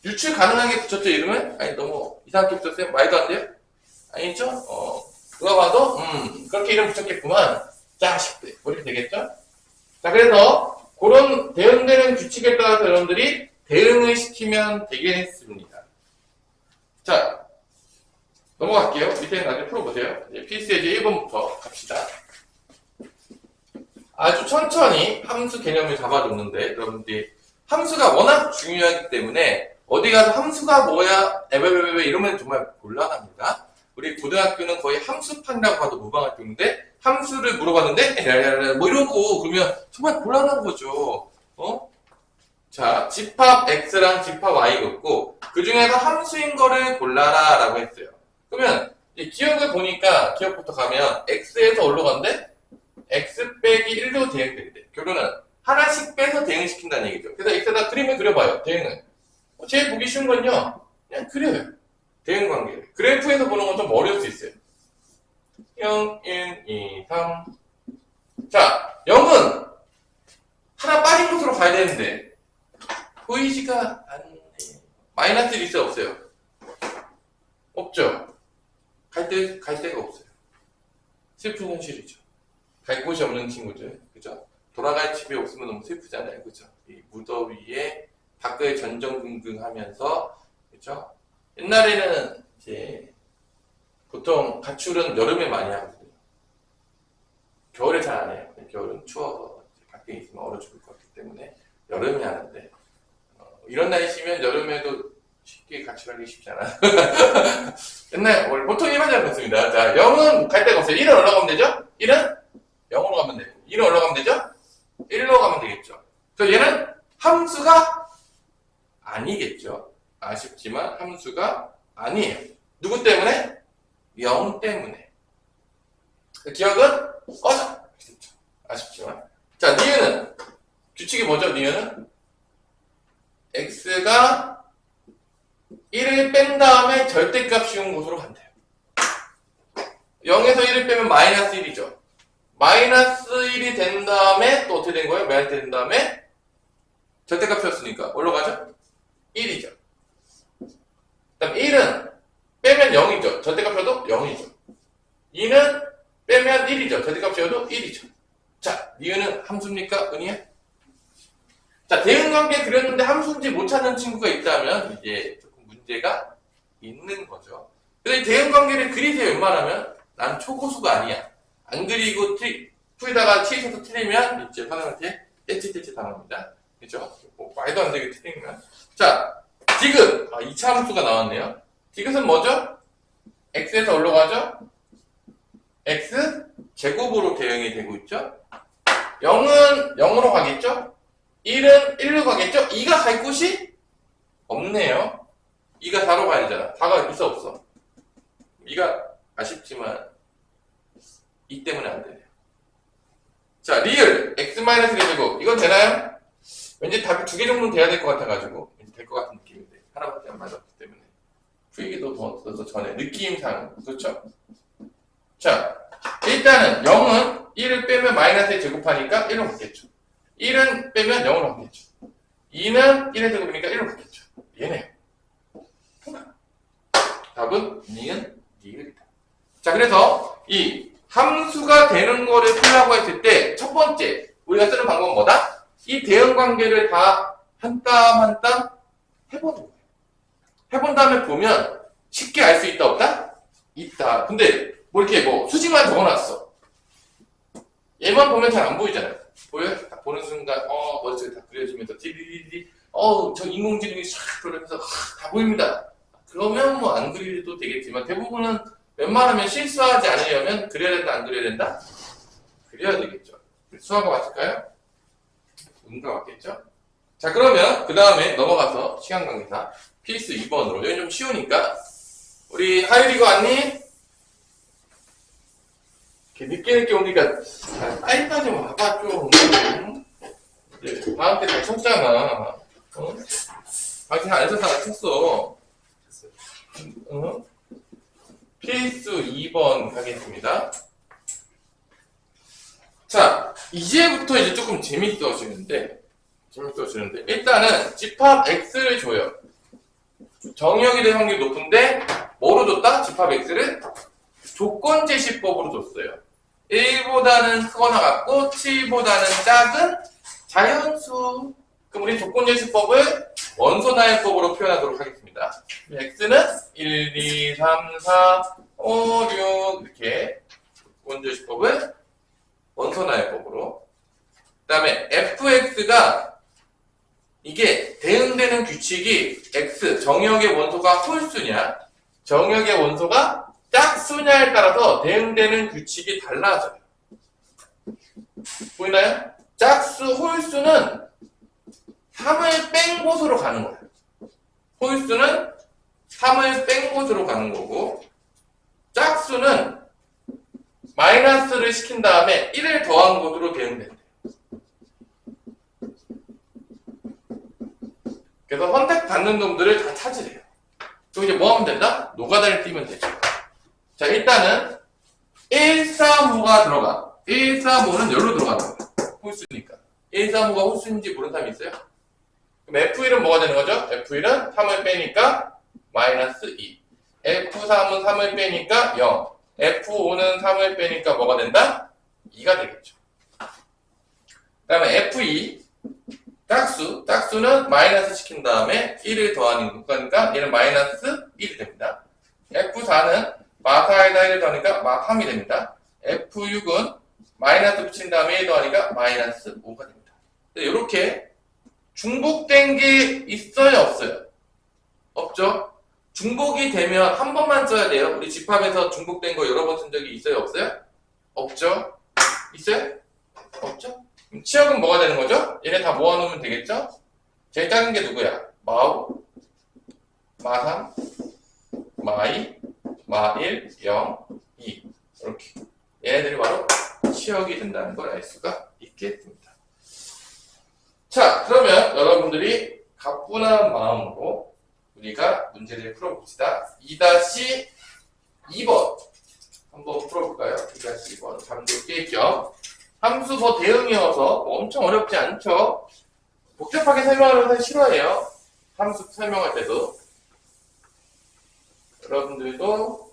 유출 가능하게 붙였죠, 이름을? 아니, 너무 이상하게 붙였어요? 말도 안 돼요? 아니죠? 누가 봐도, 그렇게 이름 붙였겠구만. 자식들. 뭐 이렇게 되겠죠? 자, 그래서, 그런 대응되는 규칙에 따라서 여러분들이 대응을 시키면 되겠습니다. 자, 넘어갈게요. 밑에 나중에 풀어보세요. 이제 필수예제 1번부터 갑시다. 아주 천천히 함수 개념을 잡아줬는데, 여러분들이 함수가 워낙 중요하기 때문에 어디 가서 함수가 뭐야 에베베베 이러면 정말 곤란합니다. 우리 고등학교는 거의 함수판이라고 봐도 무방할 정도인데 함수를 물어봤는데 뭐 이러고 그러면 정말 곤란한 거죠. 자, 집합 x랑 집합 y가 있고 그 중에서 함수인 거를 골라라 라고 했어요. 그러면 기억을 보니까 기억부터 가면 x에서 올라간데 x 빼기 1로 대응되는데 결론은 하나씩 빼서 대응시킨다는 얘기죠. 그래서 x에다 그림을 그려봐요. 대응을. 제일 보기 쉬운 건요. 그냥 그려요. 대응 관계. 그래프에서 보는 건 좀 어려울 수 있어요. 0, 1, 2, 3. 자, 0은 하나 빠진 곳으로 가야 되는데 보이지가 않네. 마이너스 1 있어요? 없어요? 없죠. 갈 데가 없어요. 슬픈 현실이죠. 갈 곳이 없는 친구들. 그죠? 돌아갈 집이 없으면 너무 슬프잖아요. 그죠? 이 무더위에 밖을 전전긍긍 하면서, 그죠? 옛날에는 이제 보통 가출은 여름에 많이 하거든요. 겨울에 잘 안 해요. 겨울은 추워서 밖에 있으면 얼어 죽을 것 같기 때문에 여름에 하는데, 이런 날씨면 여름에도 쉽게 가출하기 쉽지 않아요. 옛날, 보통 일반적으로 그렇습니다. 자, 0은 갈 데가 없어요. 1은 올라가면 되죠? 1은 0으로 가면 되고, 1은 올라가면 되죠? 1로 가면 되겠죠. 그래서 얘는 함수가 아니겠죠. 아쉽지만 함수가 아니에요. 누구 때문에? 0 때문에. 기억은 꺼져. 아쉽지만. 자, 니은은 규칙이 뭐죠? 니은은 x가 1을 뺀 다음에 절대값 쉬운 곳으로 간대요. 0에서 1을 빼면 마이너스 1이죠. 마이너스 1이 된 다음에 또 어떻게 된 거예요? 마이너스 된 다음에 절대값 였으니까 뭘로 가죠? 1이죠. 그 다음 1은 빼면 0이죠. 절대값 펴도 0이죠. 2는 빼면 1이죠. 절대값 펴도 1이죠. 자, 니은은 함수입니까? 은이야? 자, 대응관계 그렸는데 함수인지 못 찾는 친구가 있다면 이제 조금 문제가 있는 거죠. 그래서 이 대응관계를 그리세요. 웬만하면 난 초고수가 아니야. 안 그리고 풀다가 치에서 틀리면 이제 선생님한테 떼찌떼찌 당합니다. 그죠? 뭐 말도 안 되게 틀리면. 자, 디귿. 2차 함수가 나왔네요. 디귿은 뭐죠? x에서 올라가죠? x 제곱으로 대응이 되고 있죠? 0은 0으로 가겠죠? 1은 1로 가겠죠? 2가 갈 곳이 없네요. 2가 4로 가야 되잖아. 4가 있어 없어? 2가 아쉽지만 2 때문에 안 되네요. 자, 리을 x-1제곱 이건 되나요? 왠지 답이 2개 정도는 돼야 될 것 같아가지고 될 것 같은 느낌인데 하나밖에 안 맞았기 때문에 풀기도 더 전에 느낌상 그렇죠? 자, 일단은 0은 1을 빼면 마이너스에 제곱하니까 1로 바뀌었죠. 1은 빼면 0으로 바뀌었죠. 2는 1의 제곱이니까 1로 바뀌었죠. 얘네요. 답은 니은 리을이다. 자, 그래서 이 함수가 되는 거를 풀라고 했을 때 첫 번째 우리가 쓰는 방법은 뭐다? 이 대응 관계를 다 한 땀 한 땀 해보는 거예요. 해본 다음에 보면 쉽게 알 수 있다 없다? 있다. 근데 뭐 이렇게 뭐 수직만 적어놨어. 얘만 보면 잘 안 보이잖아요. 보여요? 딱 보는 순간 머릿속에 다 그려지면서 디디디디 저 인공지능이 싹 돌면서 다 보입니다. 그러면 뭐 안 그려도 되겠지만 대부분은 웬만하면 실수하지 않으려면 그려야 된다 안 그려야 된다? 그려야 되겠죠. 수학과 맞을까요? 응가 맞겠죠? 자, 그러면 그 다음에 넘어가서 시간 관계사 필수 2번으로 여기 좀 쉬우니까 우리 하율이가 왔니? 늦게 오니까 빨리까지 와봐 좀. 네, 다음 때 잘 쳤잖아. 당신 안 쳤어 안 쳤어. 필수 2번 가겠습니다. 자, 이제부터 이제 조금 재밌어지는데 일단은 집합 x를 줘요. 정의역이 될 확률이 높은데 뭐로 줬다? 집합 x를 조건 제시법으로 줬어요. 1보다는 크거나 같고 7보다는 작은 자연수. 그럼 우리 조건 제시법을 원소 나열법으로 표현하도록 하겠습니다. x는 1, 2, 3, 4, 5, 6 이렇게 조건 제시법을 원소 나열법으로. 그 다음에 fx가 이게 대응되는 규칙이 x 정의역의 원소가 홀수냐 정의역의 원소가 짝수냐에 따라서 대응되는 규칙이 달라져요. 보이나요? 짝수 홀수는 3을 뺀 곳으로 가는 거예요. 홀수는 3을 뺀 곳으로 가는 거고 짝수는 마이너스를 시킨 다음에 1을 더한 곳으로 대응된대요. 그래서 선택받는 놈들을 다 찾으래요. 그럼 이제 뭐 하면 된다? 노가다를 띄면 되죠. 자, 일단은 135가 들어가. 135는 여기로 들어가는 거야. 홀수니까. 135가 홀수인지 모르는 사람이 있어요? 그럼 F1은 뭐가 되는 거죠? F1은 3을 빼니까 마이너스 2. F3은 3을 빼니까 0. F5는 3을 빼니까 뭐가 된다? 2가 되겠죠. 그 다음에 F2 짝수는 마이너스 시킨 다음에 1을 더하는 거니까 얘는 마이너스 1이 됩니다. F4는 마4에다 1을 더하니까 마3이 됩니다. F6은 마이너스 붙인 다음에 1 더하니까 마이너스 5가 됩니다. 이렇게 중복된 게 있어요 없어요? 없죠? 중복이 되면 한 번만 써야 돼요. 우리 집합에서 중복된 거 여러 번 쓴 적이 있어요 없어요? 없죠? 있어요? 없죠? 그럼 치역은 뭐가 되는 거죠? 얘네 다 모아놓으면 되겠죠? 제일 작은 게 누구야? 마5, 마3, 마2, 마1, 0, 2 이렇게 얘네들이 바로 치역이 된다는 걸 알 수가 있겠습니다. 자, 그러면 여러분들이 가뿐한 마음으로 우리가 문제를 풀어봅시다. 2-2번 한번 풀어볼까요? 2-2번 잠도 깰 겸 함수 대응이어서 엄청 어렵지 않죠? 복잡하게 설명하는 거 사실 싫어해요. 함수 설명할 때도. 여러분들도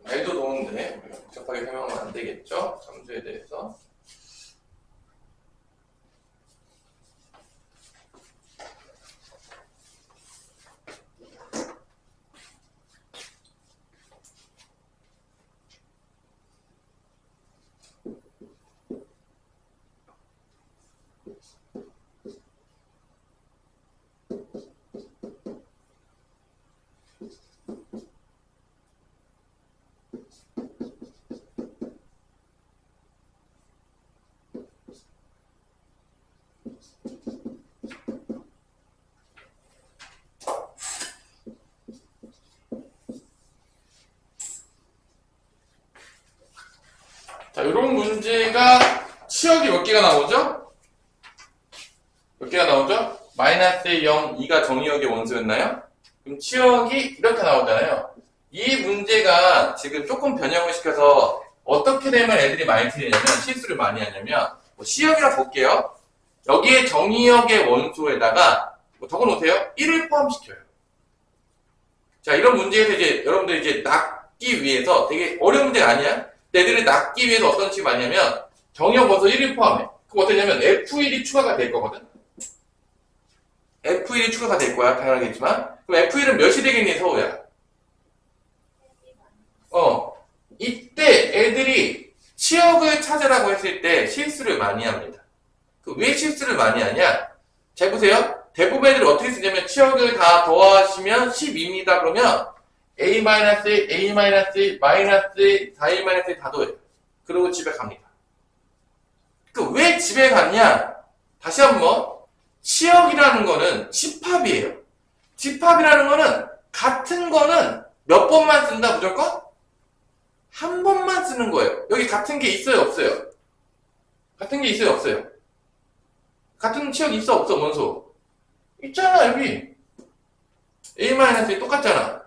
말도 좋은데 복잡하게 설명하면 안 되겠죠? 함수에 대해서. 이런 문제가 치역이 몇 개가 나오죠? 몇 개가 나오죠? 마이너스 0, 2가 정의역의 원소였나요? 그럼 치역이 이렇게 나오잖아요. 이 문제가 지금 조금 변형을 시켜서 어떻게 되면 애들이 많이 틀리냐면, 실수를 많이 하냐면, C역이라 볼게요. 여기에 정의역의 원소에다가 적어놓으세요. 1을 포함시켜요. 자, 이런 문제에서 이제 여러분들 이제 낚기 위해서 되게 어려운 문제가 아니야. 애들을 낚기 위해서 어떤 식으로 하냐면 정의역 원소 1을 포함해. 그럼 어떠냐면 F1이 추가가 될 거거든. F1이 추가가 될 거야. 당연하겠지만. 그럼 F1은 몇이 되겠니, 서우야? 이때 애들이 치역을 찾으라고 했을 때 실수를 많이 합니다. 왜 실수를 많이 하냐? 잘 보세요. 대부분 애들이 어떻게 쓰냐면 치역을 다 더하시면 12입니다. 그러면 A-, A-, 마이너스 4A-1 다 더해요. 그리고 집에 갑니다. 왜 집에 갔냐? 다시 한번 치역이라는 거는 집합이에요. 집합이라는 거는 같은 거는 몇 번만 쓴다 무조건? 한 번만 쓰는 거예요. 여기 같은 게 있어요, 없어요? 같은 게 있어요, 없어요? 같은 치역 있어, 없어, 원소? 있잖아, 여기. A-이 똑같잖아.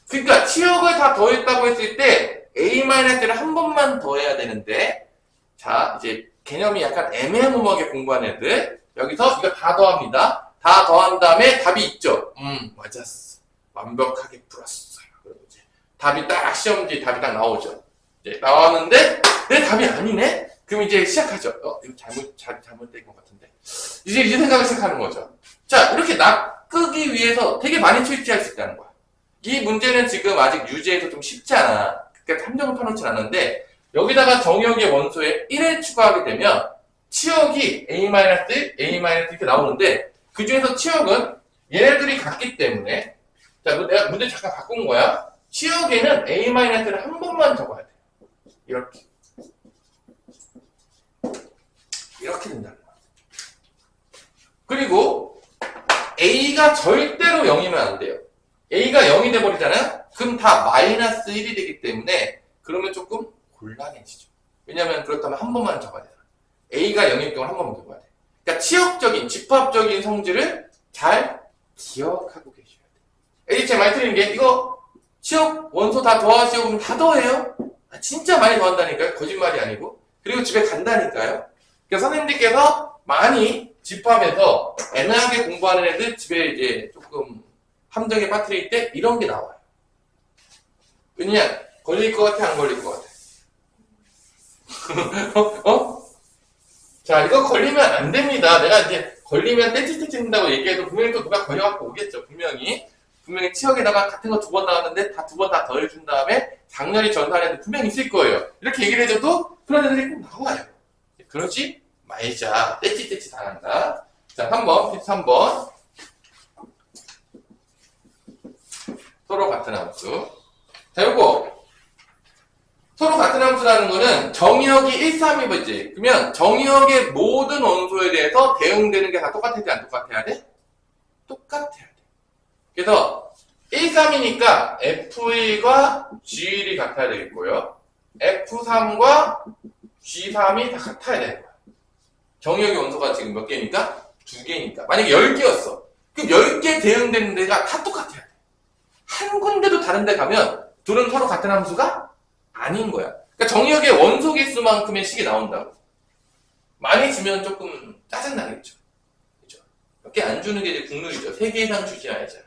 그러니까 치역을 다 더했다고 했을 때 A-를 한 번만 더해야 되는데, 자, 이제 개념이 약간 애매모호하게 공부한 애들, 여기서 이거 다 더합니다. 다 더한 다음에 답이 있죠. 맞았어. 완벽하게 풀었어요. 그리고 이제 답이 딱 시험지 답이 딱 나오죠. 이제 나왔는데 내 답이 아니네. 그럼 이제 시작하죠. 이거 잘못된 것 같은데. 이제 생각을 시작하는 거죠. 자, 이렇게 낚기 위해서 되게 많이 출제할 수 있다는 거야. 이 문제는 지금 아직 유제에서 좀 쉽지 않아. 그러니까 탐정을 펴놓진 않는데 여기다가 정의역의 원소에 1을 추가하게 되면 치역이 A-, A- 이렇게 나오는데 그 중에서 치역은 얘네들이 같기 때문에 자, 내가 문제 잠깐 바꾼 거야. 치역에는 A-를 한 번만 적어야 돼. 이렇게 된다는 거야. 그리고 A가 절대로 0이면 안 돼요. A가 0이 돼버리잖아요? 그럼 다 마이너스 1이 되기 때문에 그러면 조금 곤란해지죠. 왜냐면 그렇다면 한 번만 적어야 되잖아. A가 0일 경우 한 번만 적어야 돼. 그러니까 치역적인, 집합적인 성질을 잘 기억하고 계셔야 돼. 에이, 제 말 틀린 게 이거 치역 원소 다 더하시고 그럼 다 더해요? 진짜 많이 더한다니까요. 거짓말이 아니고. 그리고 집에 간다니까요. 그러니까 선생님들께서 많이 집합해서 애매하게 공부하는 애들 집에 이제 조금 함정에 빠뜨릴 때 이런 게 나와요. 왜냐? 걸릴 것 같아, 안 걸릴 것 같아? 자, 이거 걸리면 안 됩니다. 내가 이제 걸리면 떼찌떼찌 한다고 얘기해도 분명히 또 누가 걸려갖고 오겠죠. 분명히 치역에다가 같은 거 2번 나왔는데 다 2번 다 더해준 다음에 장렬히 전사하는 애들 분명히 있을 거예요. 이렇게 얘기를 해줘도 그런 애들이 꼭 나와요. 그러지 말자. 떼찌떼찌 당한다. 자, 3번, 13번. 서로 같은 함수. 자, 요거. 서로 같은 함수라는 거는 정의역이 1, 3이지. 그러면 정의역의 모든 원소에 대해서 대응되는 게 다 똑같아야 돼, 안 똑같아야 돼? 똑같아야 돼. 그래서 1, 3이니까 F1과 G1이 같아야 되겠고요. F3과 G3이 다 같아야 되는 거야. 정의역의 원소가 지금 몇 개니까? 2개니까. 만약에 10개였어. 그럼 10개 대응되는 데가 다 똑같아야 돼. 한 군데도 다른 데 가면 둘은 서로 같은 함수가 아닌 거야. 그러니까 정의역의 원소 개수만큼의 식이 나온다고. 많이 주면 조금 짜증나겠죠. 그죠? 몇 개 안 주는 게 이제 국룰이죠. 3개 이상 주지 말자.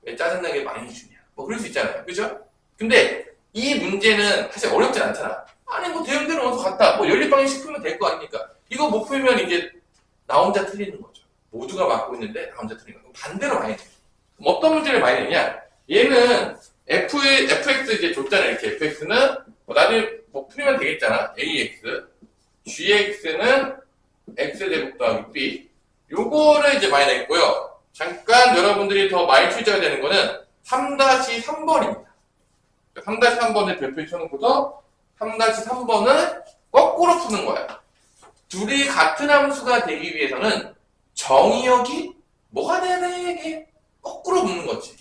왜 짜증나게 많이 주냐. 뭐 그럴 수 있잖아요. 그죠? 근데 이 문제는 사실 어렵진 않잖아. 아니 뭐 대응되는 원소 같다. 뭐 연립방정식 풀면 될 거 아닙니까? 이거 못 풀면 이제 나 혼자 틀리는 거죠. 모두가 맡고 있는데 나 혼자 틀리는 거. 반대로 많이 돼. 그럼 어떤 문제를 많이 내냐? 얘는 fx 이제 줬잖아요. 이렇게 fx는 나중에 뭐 풀면 되겠잖아. ax, gx는 x제곱 더하기 b. 요거를 이제 많이 냈고요. 잠깐 여러분들이 더 많이 출제가 되는 거는 3-3번입니다. 3-3번을 별표에 쳐놓고서 3-3번을 거꾸로 푸는 거야. 둘이 같은 함수가 되기 위해서는 정의역이 뭐가 돼야 돼? 이게 거꾸로 묻는 거지.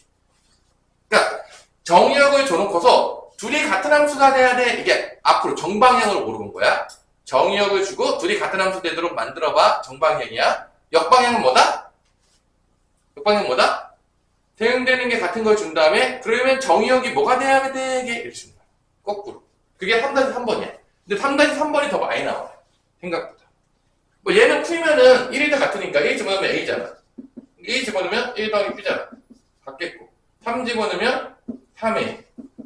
그러니까 정의역을 줘놓고서 둘이 같은 함수가 돼야 돼. 이게 앞으로 정방향으로 모르는 거야. 정의역을 주고 둘이 같은 함수 되도록 만들어봐. 정방향이야. 역방향은 뭐다? 역방향은 뭐다? 대응되는 게 같은 걸 준 다음에 그러면 정의역이 뭐가 돼야 되게 이렇게 주는 거야. 거꾸로. 그게 3-3번이야. 근데 3-3번이 더 많이 나와요. 생각보다. 뭐 얘는 풀면은 1이 다 같으니까 1 집어넣으면 A잖아. 1 집어넣으면 1 더하기 B잖아. 같겠고. 3 집어넣으면 3A.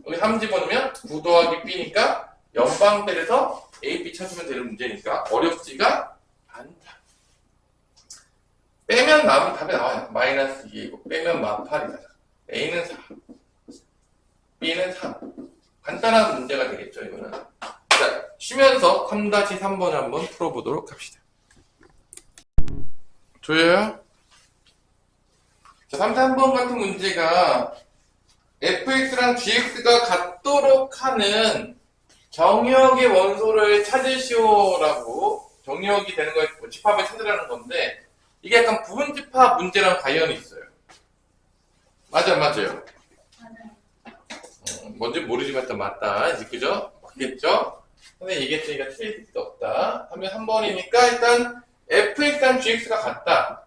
여기 3 집어넣으면 9 더하기 B니까 연방대에서 A, B 찾으면 되는 문제니까 어렵지가 않다. 빼면 남은 답이 나와요. 마이너스 2이고 빼면 마 8이잖아. A는 4. B는 3. 간단한 문제가 되겠죠, 이거는. 자, 쉬면서 3-3번을 한번 풀어보도록 합시다. 조여요? 자, 3-3번 같은 문제가 fx랑 gx가 같도록 하는 정역의 원소를 찾으시오라고 정역이 되는 거에 집합을 찾으라는 건데 이게 약간 부분집합 문제랑 관련이 있어요. 맞아요. 뭔지 모르지만 일단 맞다. 이제 그죠? 맞겠죠? 선생님 얘기했으니까 틀릴 수 없다. 하면 3번이니까 일단 fx랑 gx가 같다.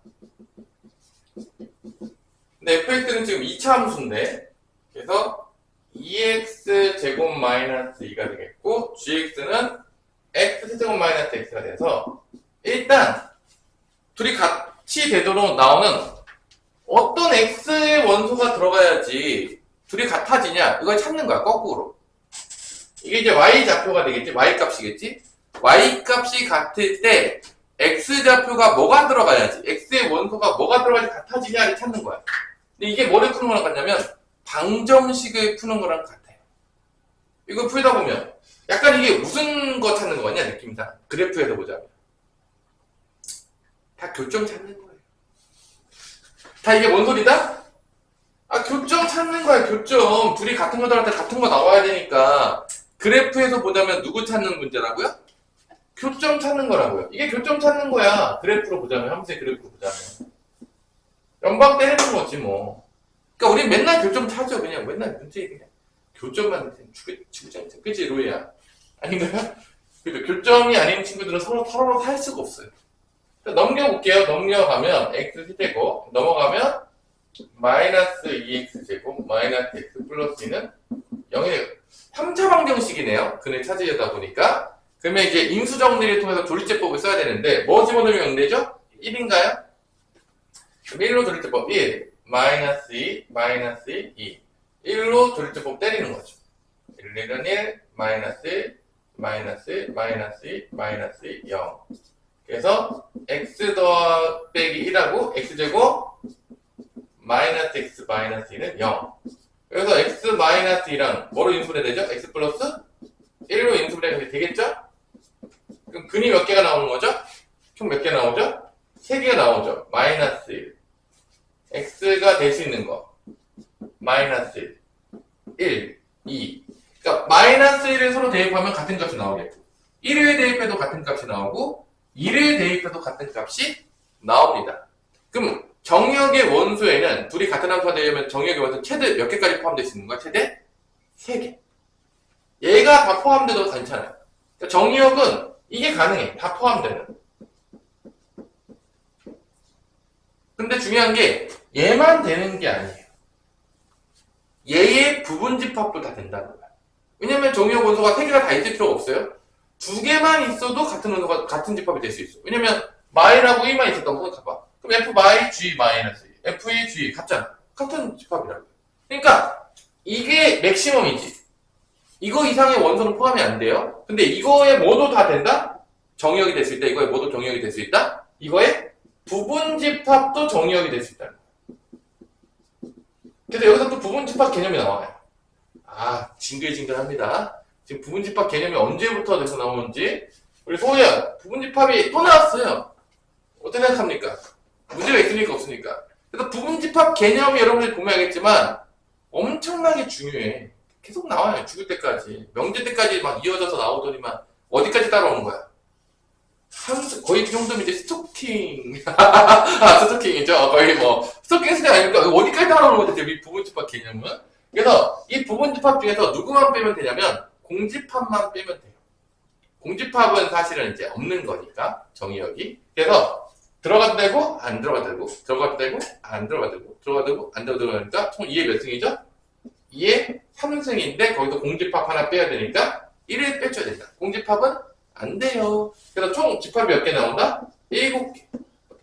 근데 fx는 지금 2차 함수인데 그래서 2x 제곱 마이너스 2가 되겠고 gx는 x 제곱 마이너스 x가 돼서 일단 둘이 같이 되도록 나오는 어떤 x의 원소가 들어가야지 둘이 같아지냐 이걸 찾는 거야. 거꾸로. 이게 이제 y좌표가 되겠지. y값이겠지. y값이 같을 때 x좌표가 뭐가 들어가야지 x의 원소가 뭐가 들어가야지 같아지냐를 찾는 거야. 근데 이게 뭐를 푸는 거랑 같냐면 방정식을 푸는 거랑 같아요. 이거 풀다 보면 약간 이게 무슨 거 찾는 거 같냐 느낌상. 그래프에서 보자면 다 교점 찾는 거예요. 다 이게 뭔 소리다? 아, 교점 찾는 거야. 교점. 둘이 같은 거 들어갈 때 같은 거 나와야 되니까 그래프에서 보자면 누구 찾는 문제라고요? 교점 찾는 거라고요. 이게 교점 찾는 거야. 그래프로 보자면, 함수의 그래프로 보자면. 연방 때리는 거지, 뭐. 그러니까 우리 맨날 교점 찾죠. 그냥 맨날 문제 그냥. 교점만 치고장자. 그치, 로이야? 아닌가요? 그죠. 교점이 아닌 친구들은 서로 할 수가 없어요. 넘겨볼게요. 넘겨가면, x 세제곱, 넘어가면, 마이너스 2x제곱, 마이너스 x 플러스 2는 0이 3차 방정식이네요. 근을 찾으려다 보니까. 그러면 이제 인수정리를 통해서 조리제법을 써야 되는데 뭐 집어넣으면 0 되죠? 1인가요? 그럼 1로 조리제법 1, 마이너스 2, 마이너스 2, 1로 조리제법 때리는 거죠. 1은 1, 마이너스 1, 마이너스 1, 마이너스 2, 마이너스 2, 0. 그래서 x 더 빼기 1하고 x제곱 마이너스 x 마이너스 2는 0. 그래서 x 마이너스 2랑 뭐로 인수분해 되죠? x 플러스 1로 인수분해가 되겠죠? 그럼 근이 몇 개가 나오는 거죠? 총 몇 개 나오죠? 3개가 나오죠. 마이너스 1. x가 될 수 있는 거. 마이너스 1, 2. 그러니까 마이너스 1을 서로 대입하면 같은 값이 나오겠고 1을 대입해도 같은 값이 나오고 2를 대입해도 같은 값이 나옵니다. 그럼 정역의 원소에는 둘이 같은 함수가 되려면 정역의 원소 최대 몇 개까지 포함되어 있는 거야? 최대 3개. 얘가 다 포함돼도 괜찮아요. 그러니까 정역은 이게 가능해. 다 포함되는. 근데 중요한 게 얘만 되는 게 아니에요. 얘의 부분집합도 다 된다는 거야. 왜냐면 정역 원소가 3개가 다 있을 필요가 없어요. 2개만 있어도 같은 원소가 같은 집합이 될 수 있어. 왜냐면 마이라고 1만 있었던 거 봐봐. 그럼 f 마이 g 마이너스 f 의 g 같잖아. 같은 집합이라고. 그러니까 이게 맥시멈이지. 이거 이상의 원소는 포함이 안 돼요. 근데 이거에 뭐도 다 된다? 정의역이 될 수 있다. 이거에 뭐도 정의역이 될 수 있다? 이거에 부분집합도 정의역이 될 수 있다. 그래서 여기서 또 부분집합 개념이 나와요. 아, 징글징글합니다. 지금 부분집합 개념이 언제부터 돼서 나오는지 우리 소희야, 부분집합이 또 나왔어요. 어떻게 생각합니까? 문제가 있습니까? 없습니까? 그래서 부분집합 개념이 여러분들이 보면 알겠지만 엄청나게 중요해. 계속 나와요. 죽을 때까지. 명제 때까지 막 이어져서 나오더니만 어디까지 따라오는 거야? 거의 그 정도면 이제 스토킹. 아, 스토킹이죠. 거의 뭐, 스토킹 수준 아닙니까? 어디까지 따라오는 거지, 이 부분집합 개념은? 그래서 이 부분집합 중에서 누구만 빼면 되냐면 공집합만 빼면 돼요. 공집합은 사실은 이제 없는 거니까 정의역이. 그래서 들어가도 되고 안 들어가도 되고 들어가도 되고 안 들어가도 되고 들어가도 되고 안 들어가도 되니까 총 2의 몇 승이죠? 2의 3승인데 거기서 공집합 하나 빼야 되니까 1을 빼줘야 된다. 공집합은 안 돼요. 그래서 총 집합이 몇 개 나온다? 7개.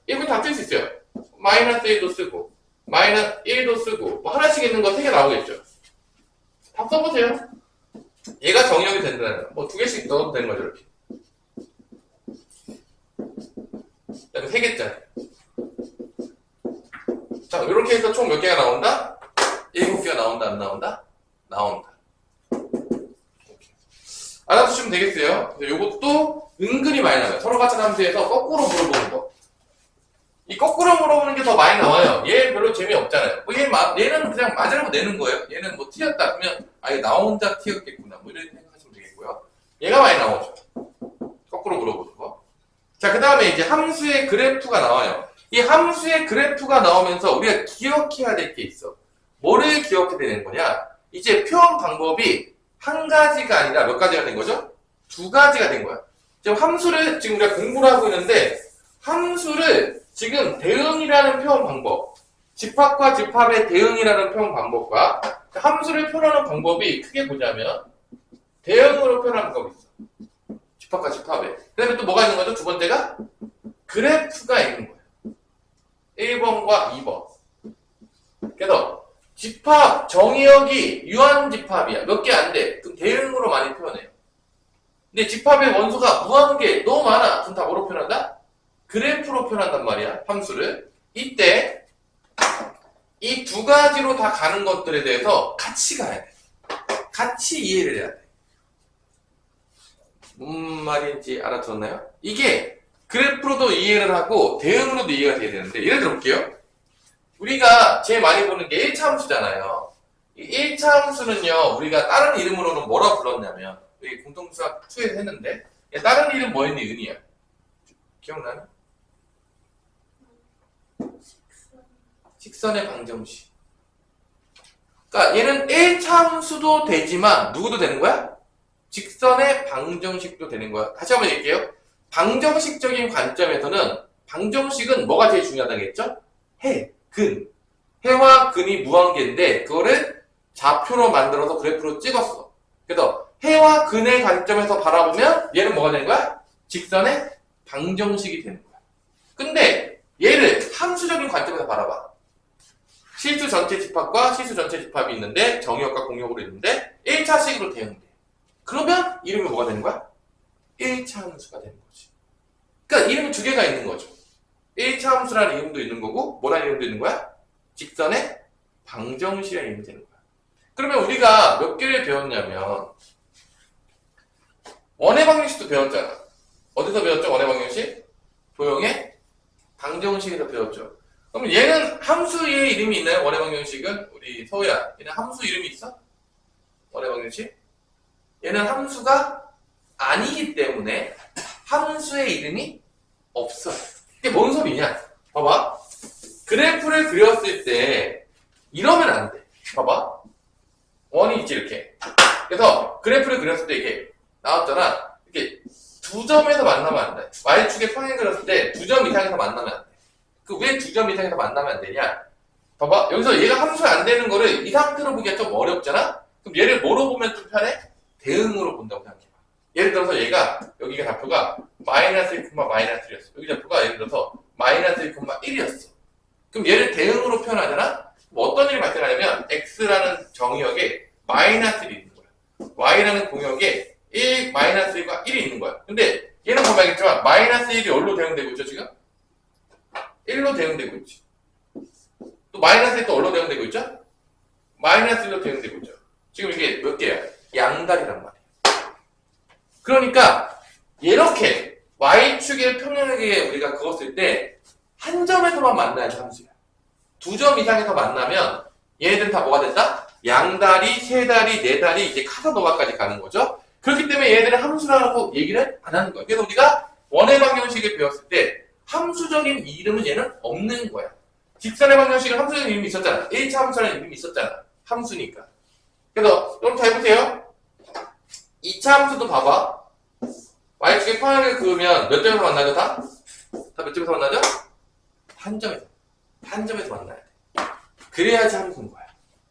7개 다 쓸 수 있어요. 마이너스 1도 쓰고 마이너스 1도 쓰고 뭐 하나씩 있는 거 3개 나오겠죠. 다 써보세요. 얘가 정의역이 된다는 거. 뭐 2개씩 넣어도 되는 거죠, 이렇게. 그다음에 3개짜리. 자, 이렇게 해서 총 몇 개가 나온다? 7개가 나온다, 안 나온다? 나온다. 알아두시면 되겠어요. 요것도 은근히 많이 나와요. 서로 같은 함수에서 거꾸로 물어보는 거. 이 거꾸로 물어보는 게 더 많이 나와요. 얘 별로 재미없잖아요. 뭐 얘는 그냥 맞으라고 내는 거예요. 얘는 뭐 틀렸다. 그러면, 아, 이거 나 혼자 틀렸겠구나. 뭐 이렇게 생각하시면 되겠고요. 얘가 많이 나오죠. 거꾸로 물어보는 거. 자, 그 다음에 이제 함수의 그래프가 나와요. 이 함수의 그래프가 나오면서 우리가 기억해야 될 게 있어. 뭐를 기억해야 되는 거냐? 이제 표현 방법이 한 가지가 아니라 몇 가지가 된 거죠? 2가지가 된 거야. 지금 함수를 지금 우리가 공부를 하고 있는데 함수를 지금 대응이라는 표현 방법, 집합과 집합의 대응이라는 표현 방법과 함수를 표현하는 방법이 크게 보자면 대응으로 표현하는 방법이 있어. 집합과 집합에. 그 다음에 또 뭐가 있는 거죠? 두 번째가 그래프가 있는 거예요. 1번과 2번. 그래서 집합, 정의역이 유한집합이야. 몇 개 안 돼. 그럼 대응으로 많이 표현해요. 근데 집합의 원소가 무한개, 너무 많아. 그럼 다 뭐로 표현한다? 그래프로 표현한단 말이야. 함수를. 이때 이 2가지로 다 가는 것들에 대해서 같이 가야 돼. 같이 이해를 해야 돼. 무슨 말인지 알아들었나요? 이게 그래프로도 이해를 하고 대응으로도 이해가 돼야 되는데 예를 들어 볼게요. 우리가 제일 많이 보는 게 1차 함수잖아요. 이 1차 함수는요, 우리가 다른 이름으로는 뭐라 불렀냐면, 우리 공통수학 2에서 했는데, 다른 이름 뭐였니, 은희야? 기억나나? 직선의 방정식. 그러니까 얘는 1차 함수도 되지만, 누구도 되는 거야? 직선의 방정식도 되는 거야. 다시 한번 얘기할게요. 방정식적인 관점에서는, 방정식은 뭐가 제일 중요하다고 했죠? 해. 근. 해와 근이 무한계인데 그거를 좌표로 만들어서 그래프로 찍었어. 그래서 해와 근의 관점에서 바라보면 얘는 뭐가 되는 거야? 직선의 방정식이 되는 거야. 근데 얘를 함수적인 관점에서 바라봐. 실수 전체 집합과 실수 전체 집합이 있는데 정의역과 공역으로 있는데 1차식으로 대응돼. 그러면 이름이 뭐가 되는 거야? 1차 함수가 되는 거지. 그러니까 이름이 2개가 있는 거죠. 1차 함수라는 이름도 있는 거고 뭐라는 이름도 있는 거야? 직선의 방정식이라는 이름이 되는 거야. 그러면 우리가 몇 개를 배웠냐면 원의 방정식도 배웠잖아. 어디서 배웠죠? 원의 방정식? 도형의 방정식에서 배웠죠. 그럼 얘는 함수의 이름이 있나요? 원의 방정식은? 우리 서우야, 얘는 함수 이름이 있어? 원의 방정식? 얘는 함수가 아니기 때문에 함수의 이름이 없어요. 이게 뭔 소리냐? 봐봐. 그래프를 그렸을 때 이러면 안 돼. 봐봐. 원이 있지, 이렇게. 그래서 그래프를 그렸을 때 이게 나왔잖아. 이렇게 2점에서 만나면 안 돼. Y축에 평행 그렸을 때 2점 이상에서 만나면 안 돼. 그 왜 2점 이상에서 만나면 안 되냐? 봐봐. 여기서 얘가 함수가 안 되는 거를 이 상태로 보기가 좀 어렵잖아? 그럼 얘를 뭐로 보면 좀 편해? 대응으로 본다고 생각해봐. 예를 들어서 얘가, 여기가 좌표가 마이너스 1, 마이너스 1이었어. 여기 좌표가 예를 들어서 마이너스 1, 1이었어. 그럼 얘를 대응으로 표현하잖아? 뭐 어떤 일이 발생하냐면 x라는 정의역에 마이너스 1이 있는 거야. y라는 공역에 1, 마이너스 1과 1이 있는 거야. 근데 얘는 보면 알겠지만 마이너스 1이 어디로 대응되고 있죠, 지금? 1로 대응되고 있지. 또 마이너스 1이 또 어디로 대응되고 있죠? 마이너스 1로 대응되고 있죠. 지금 이게 몇 개야? 양다리란 말이야. 그러니까 이렇게 y축의 평행하게 우리가 그었을 때 한 점에서만 만나야 함수야. 2점 이상에서 만나면 얘네들은 다 뭐가 된다? 양다리, 세다리, 네다리, 이제 카사노바까지 가는 거죠. 그렇기 때문에 얘네들은 함수라고 얘기를 안 하는 거야. 그래서 우리가 원의 방정식을 배웠을 때 함수적인 이름은 얘는 없는 거야. 직선의 방정식은 함수적인 이름이 있었잖아. 1차 함수라는 이름이 있었잖아. 함수니까. 그래서 여러분 잘 보세요. 2차 함수도 봐봐. y축의 평행을 그으면 몇 점에서 만나죠? 다 몇 점에서 만나죠? 한 점에서 만나야 돼. 그래야지 함수인 거야.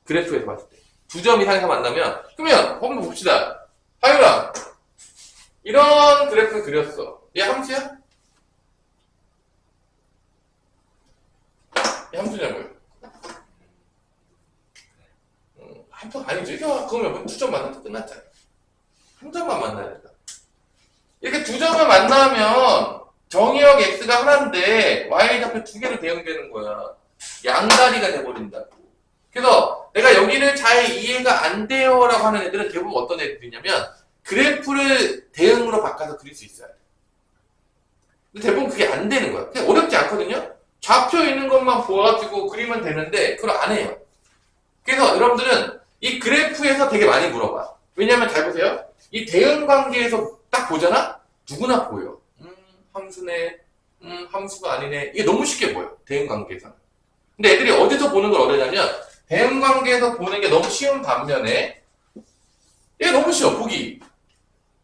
그래프에서 봤을 때. 2점 이상에서 만나면, 그러면 한번 봅시다. 하율아, 이런 그래프 그렸어. 얘 함수야? 얘 함수냐고요? 함수 아니죠. 이거 그러면 2점 만나면 끝났잖아. 한 점만 만나야 된다. 이렇게 2점을 만나면 정의역 x가 하나인데 y좌표 2개로 대응되는 거야. 양다리가 돼버린다고. 그래서 내가 여기를 잘 이해가 안 돼요 라고 하는 애들은 대부분 어떤 애들이냐면 그래프를 대응으로 바꿔서 그릴 수 있어야 돼. 근데 대부분 그게 안 되는 거야. 그냥 어렵지 않거든요. 좌표 있는 것만 보아가지고 그리면 되는데 그걸 안 해요. 그래서 여러분들은 이 그래프에서 되게 많이 물어봐. 왜냐면 잘 보세요. 이 대응 관계에서 딱 보잖아? 누구나 보여. 함수네, 함수가 아니네. 이게 너무 쉽게 보여. 대응 관계에서는. 근데 애들이 어디서 보는 걸 어려냐면 대응 관계에서 보는 게 너무 쉬운 반면에 얘 너무 쉬워, 보기.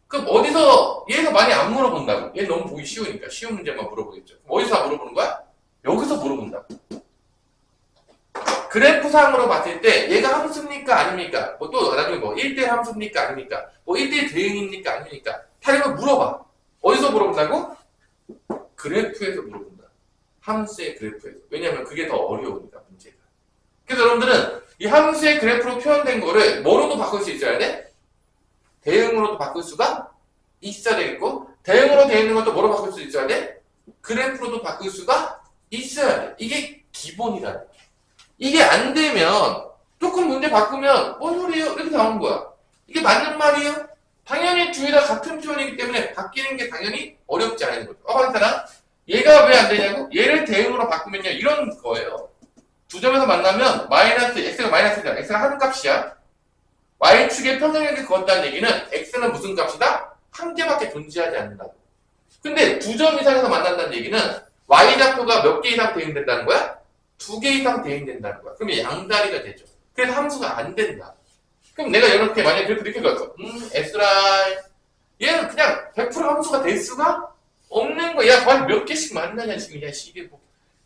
그럼 어디서 얘가 많이 안 물어본다고. 얘 너무 보기 쉬우니까 쉬운 문제만 물어보겠죠. 그럼 어디서 물어보는 거야? 여기서 물어본다고. 그래프상으로 봤을 때 얘가 함수입니까 아닙니까? 뭐 또 나중에 뭐 1대1 함수입니까 아닙니까? 뭐 1대1 대응입니까 아닙니까? 다 이거 물어봐. 어디서 물어본다고? 그래프에서 물어본다. 함수의 그래프에서. 왜냐면 그게 더 어려우니까 문제가. 그래서 여러분들은 이 함수의 그래프로 표현된 거를 뭐로도 바꿀 수 있어야 돼? 대응으로도 바꿀 수가 있어야 되겠고, 대응으로 되어 있는 것도 뭐로 바꿀 수 있어야 돼? 그래프로도 바꿀 수가 있어야 돼. 이게 기본이라는 거야. 이게 안 되면 조금 문제 바꾸면 뭔 소리예요? 이렇게 나오는 거야. 이게 맞는 말이에요? 당연히 둘 다 같은 표현이기 때문에 바뀌는 게 당연히 어렵지 않은 거죠. 괜찮아? 얘가 왜 안 되냐고? 얘를 대응으로 바꾸면요 이런 거예요. 2점에서 만나면 마이너스 x가 마이너스잖아. x가 한 값이야. y축의 평행을 그었다는 얘기는 x는 무슨 값이다? 한 개밖에 존재하지 않는다고. 근데 2점 이상에서 만난다는 얘기는 y좌표가 몇 개 이상 대응된다는 거야? 2개 이상 대응된다는 거야. 그러면 양다리가 되죠. 그래서 함수가 안 된다. 그럼 내가 이렇게 만약에 그래프 이렇게 그렸어. S라인. 얘는 그냥 100% 함수가 될 수가 없는 거야. 야, 과연 몇 개씩 만나냐, 지금. 야, 이게 뭐.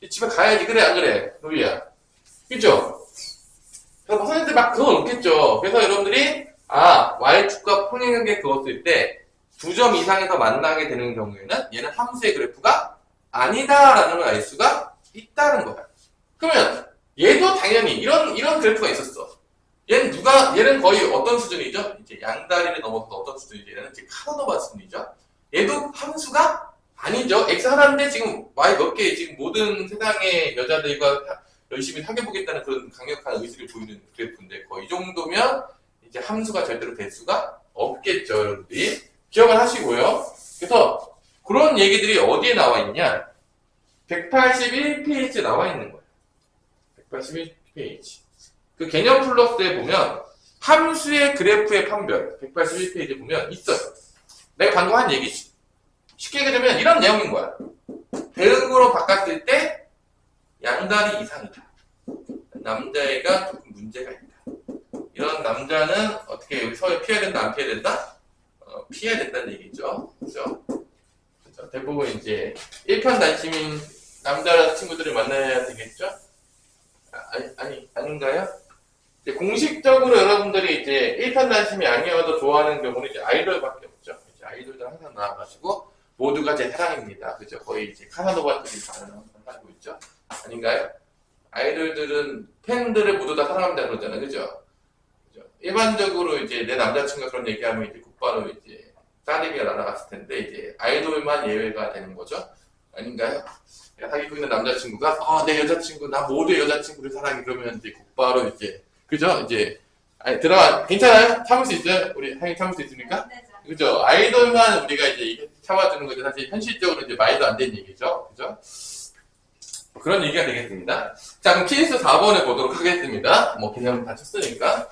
집에 가야지. 그래, 안 그래? 노이야. 그죠? 그래서 선생님들 막 그거 없겠죠. 그래서 여러분들이, Y축과 평행하게 그었을 때, 2점 이상에서 만나게 되는 경우에는 얘는 함수의 그래프가 아니다라는 걸 알 수가 있다는 거야. 그러면 얘도 당연히 이런 그래프가 있었어. 얘는 거의 어떤 수준이죠? 이제 양다리를 넘어서 어떤 수준이죠? 얘는 이제 카노바 수준이죠. 얘도 함수가 아니죠. x 하나인데 지금 y 몇 개 지금 모든 세상의 여자들과 열심히 사귀어보겠다는 그런 강력한 의지를 보이는 그래프인데 거의 이 정도면 이제 함수가 절대로 될 수가 없겠죠, 여러분들이. 기억을 하시고요. 그래서 그런 얘기들이 어디에 나와 있냐? 181페이지에 나와 있는 거예요. 181페이지. 그 개념 플러스에 보면 함수의 그래프의 판별 181페이지에 보면 있어요. 내가 방금 한 얘기지. 쉽게 얘기하자면 이런 내용인 거야. 대응으로 바꿨을 때 양다리 이상이다. 남자애가 조금 문제가 있다. 이런 남자는 어떻게 여기 서에 피해야 된다 안 피해야 된다? 피해야 된다는 얘기죠. 그죠? 대부분 이제 일편단심인 남자 친구들을 만나야 되겠죠? 아닌가요? 공식적으로 여러분들이 이제 일편단심이 아니어도 좋아하는 경우는 이제 아이돌밖에 없죠. 이제 아이돌들 항상 나와가지고 모두가 제 사랑입니다. 그죠? 거의 이제 카사노바들이 다 하고 있죠. 아닌가요? 아이돌들은 팬들을 모두 다 사랑합니다 그러잖아요. 그죠? 일반적으로 이제 내 남자친구가 그런 얘기하면 이제 곧바로 이제 싸대기가 날아갔을 텐데 이제 아이돌만 예외가 되는 거죠. 아닌가요? 사귀고 있는 남자친구가 내 여자친구 나 모두의 여자친구를 사랑해 그러면 이제 곧바로 이제 그죠? 이제 들어가 괜찮아요? 참을 수 있어요? 우리 하긴 참을 수 있습니까? 그죠? 아이돌만 우리가 이제 참아주는 거죠. 사실 현실적으로 이제 말도 안 되는 얘기죠. 그죠? 그런 얘기가 되겠습니다. 자, 그럼 케이스 4번에 보도록 하겠습니다. 뭐 개념 다 쳤으니까.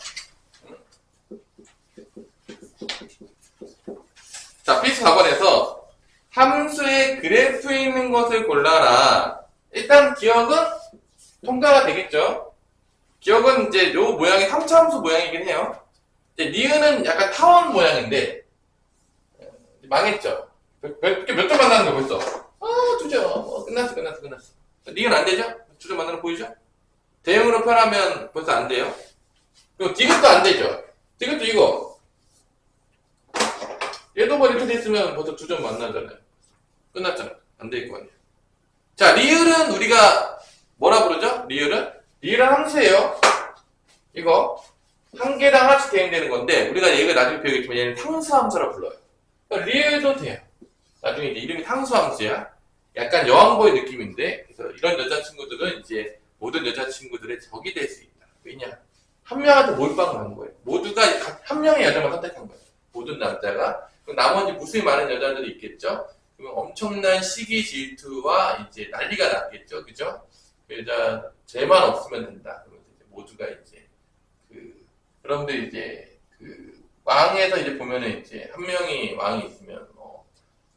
자, 케이스 4번에서 함수의 그래프에 있는 것을 골라라. 일단 기억은 통과가 되겠죠. 기억은 이제 요 모양이 3차 함수 모양이긴 해요. 니은은 약간 타원 모양인데 망했죠. 몇 점 만나는 거 벌써. 두 점. 끝났어. 니은 안 되죠? 두 점 만나는 거 보이죠? 대응으로 표현하면 벌써 안 돼요. 그리고 디귿도 안 되죠. 디귿도 이거. 얘도 뭐 이렇게 됐으면 벌써 두 점 만나잖아요. 끝났잖아. 안 될 거 아니에요. 자, 리을은 우리가 뭐라 부르죠? 리을은 함수예요. 이거 한 개당 하나씩 대응되는 건데 우리가 얘가 나중에 배우겠지만 얘는 탕수함수라 불러요. 그러니까 리을도 돼요. 나중에 이제 이름이 탕수함수야. 약간 여왕보의 느낌인데 그래서 이런 여자친구들은 이제 모든 여자친구들의 적이 될 수 있다. 왜냐? 한 명한테 몰빵을 한 거예요. 모두가 한 명의 여자만 선택한 거예요. 모든 남자가. 그럼 나머지 무수히 많은 여자들이 있겠죠? 그러면 엄청난 시기 질투와 이제 난리가 났겠죠. 그죠? 그 여자, 쟤만 없으면 된다. 그러면서 이제 모두가 이제, 그런데 이제, 왕에서 이제 보면은 이제, 한 명이 왕이 있으면,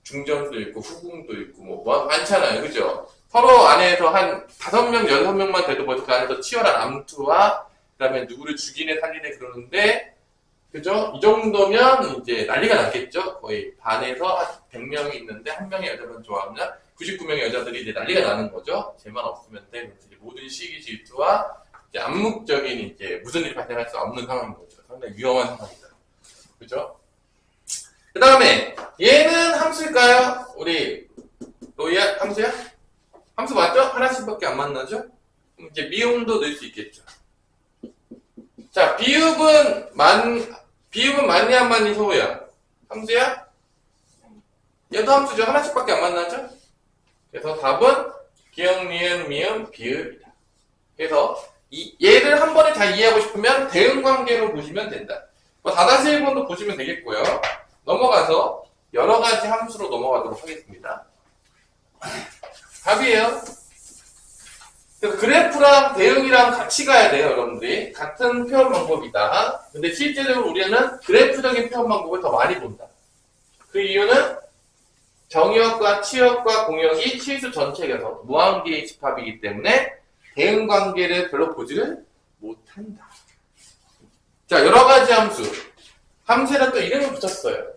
중전도 있고, 후궁도 있고, 많잖아요. 그죠? 서로 안에서 한 5명, 6명만 돼도 벌써 그 안에서 치열한 암투와, 그 다음에 누구를 죽이네, 살리네 그러는데, 그죠? 이 정도면 이제 난리가 났겠죠? 거의 반에서 한 100명이 있는데, 한 명의 여자만 좋아하면 99명의 여자들이 이제 난리가 나는 거죠? 쟤만 없으면 돼. 그래서 이제 모든 시기 질투와 이제 암묵적인 이제 무슨 일이 발생할 수 없는 상황인 거죠. 상당히 위험한 상황이다. 그죠? 그 다음에, 얘는 함수일까요? 우리, 로이야? 함수야? 함수 맞죠? 하나씩밖에 안 만나죠? 그럼 이제 미음도 넣을 수 있겠죠. 자, 비읍은 맞니 안 맞니 소우야? 함수야? 얘도 함수죠. 하나씩밖에 안 만나죠? 그래서 답은 기역, 니은, 미음, 비읍이다. 그래서 얘를 한 번에 잘 이해하고 싶으면 대응 관계로 보시면 된다. 4-1번도 보시면 되겠고요. 넘어가서 여러 가지 함수로 넘어가도록 하겠습니다. 답이에요. 그래프랑 대응이랑 같이 가야 돼요, 여러분들이. 같은 표현 방법이다. 근데 실제적으로 우리는 그래프적인 표현 방법을 더 많이 본다. 그 이유는 정의역과 치역과 공역이 실수 전체에서 무한계의 집합이기 때문에 대응 관계를 별로 보지를 못한다. 자, 여러 가지 함수. 함수에다 또 이름을 붙였어요.